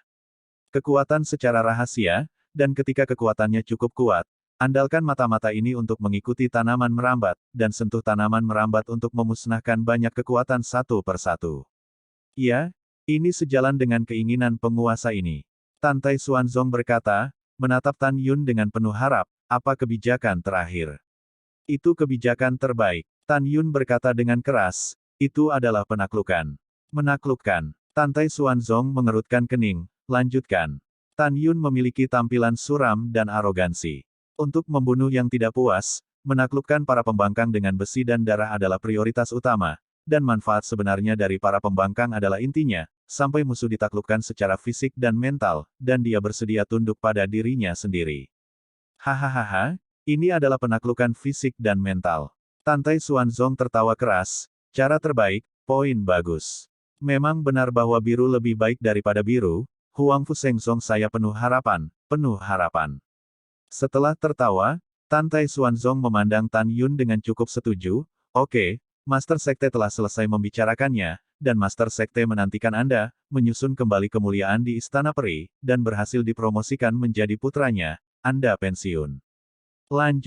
kekuatan secara rahasia, dan ketika kekuatannya cukup kuat, andalkan mata-mata ini untuk mengikuti tanaman merambat, dan sentuh tanaman merambat untuk memusnahkan banyak kekuatan satu persatu. Ya, ini sejalan dengan keinginan penguasa ini. Tantai Xuanzong berkata, menatap Tan Yun dengan penuh harap, apa kebijakan terakhir? Itu kebijakan terbaik. Tan Yun berkata dengan keras, itu adalah penaklukan. Menaklukkan. Tantai Xuanzong mengerutkan kening, lanjutkan. Tan Yun memiliki tampilan suram dan arogansi. Untuk membunuh yang tidak puas, menaklukkan para pembangkang dengan besi dan darah adalah prioritas utama. Dan manfaat sebenarnya dari para pembangkang adalah intinya, sampai musuh ditaklukkan secara fisik dan mental, dan dia bersedia tunduk pada dirinya sendiri. Hahaha, ini adalah penaklukan fisik dan mental. Tantai Xuanzong tertawa keras, cara terbaik, poin bagus. Memang benar bahwa biru lebih baik daripada biru, Huangfu Shengzong saya penuh harapan, penuh harapan. Setelah tertawa, Tantai Xuanzong memandang Tan Yun dengan cukup setuju, oke, Master Sekte telah selesai membicarakannya, dan Master Sekte menantikan Anda, menyusun kembali kemuliaan di Istana Peri, dan berhasil dipromosikan menjadi putranya, Anda pensiun. Lanjut.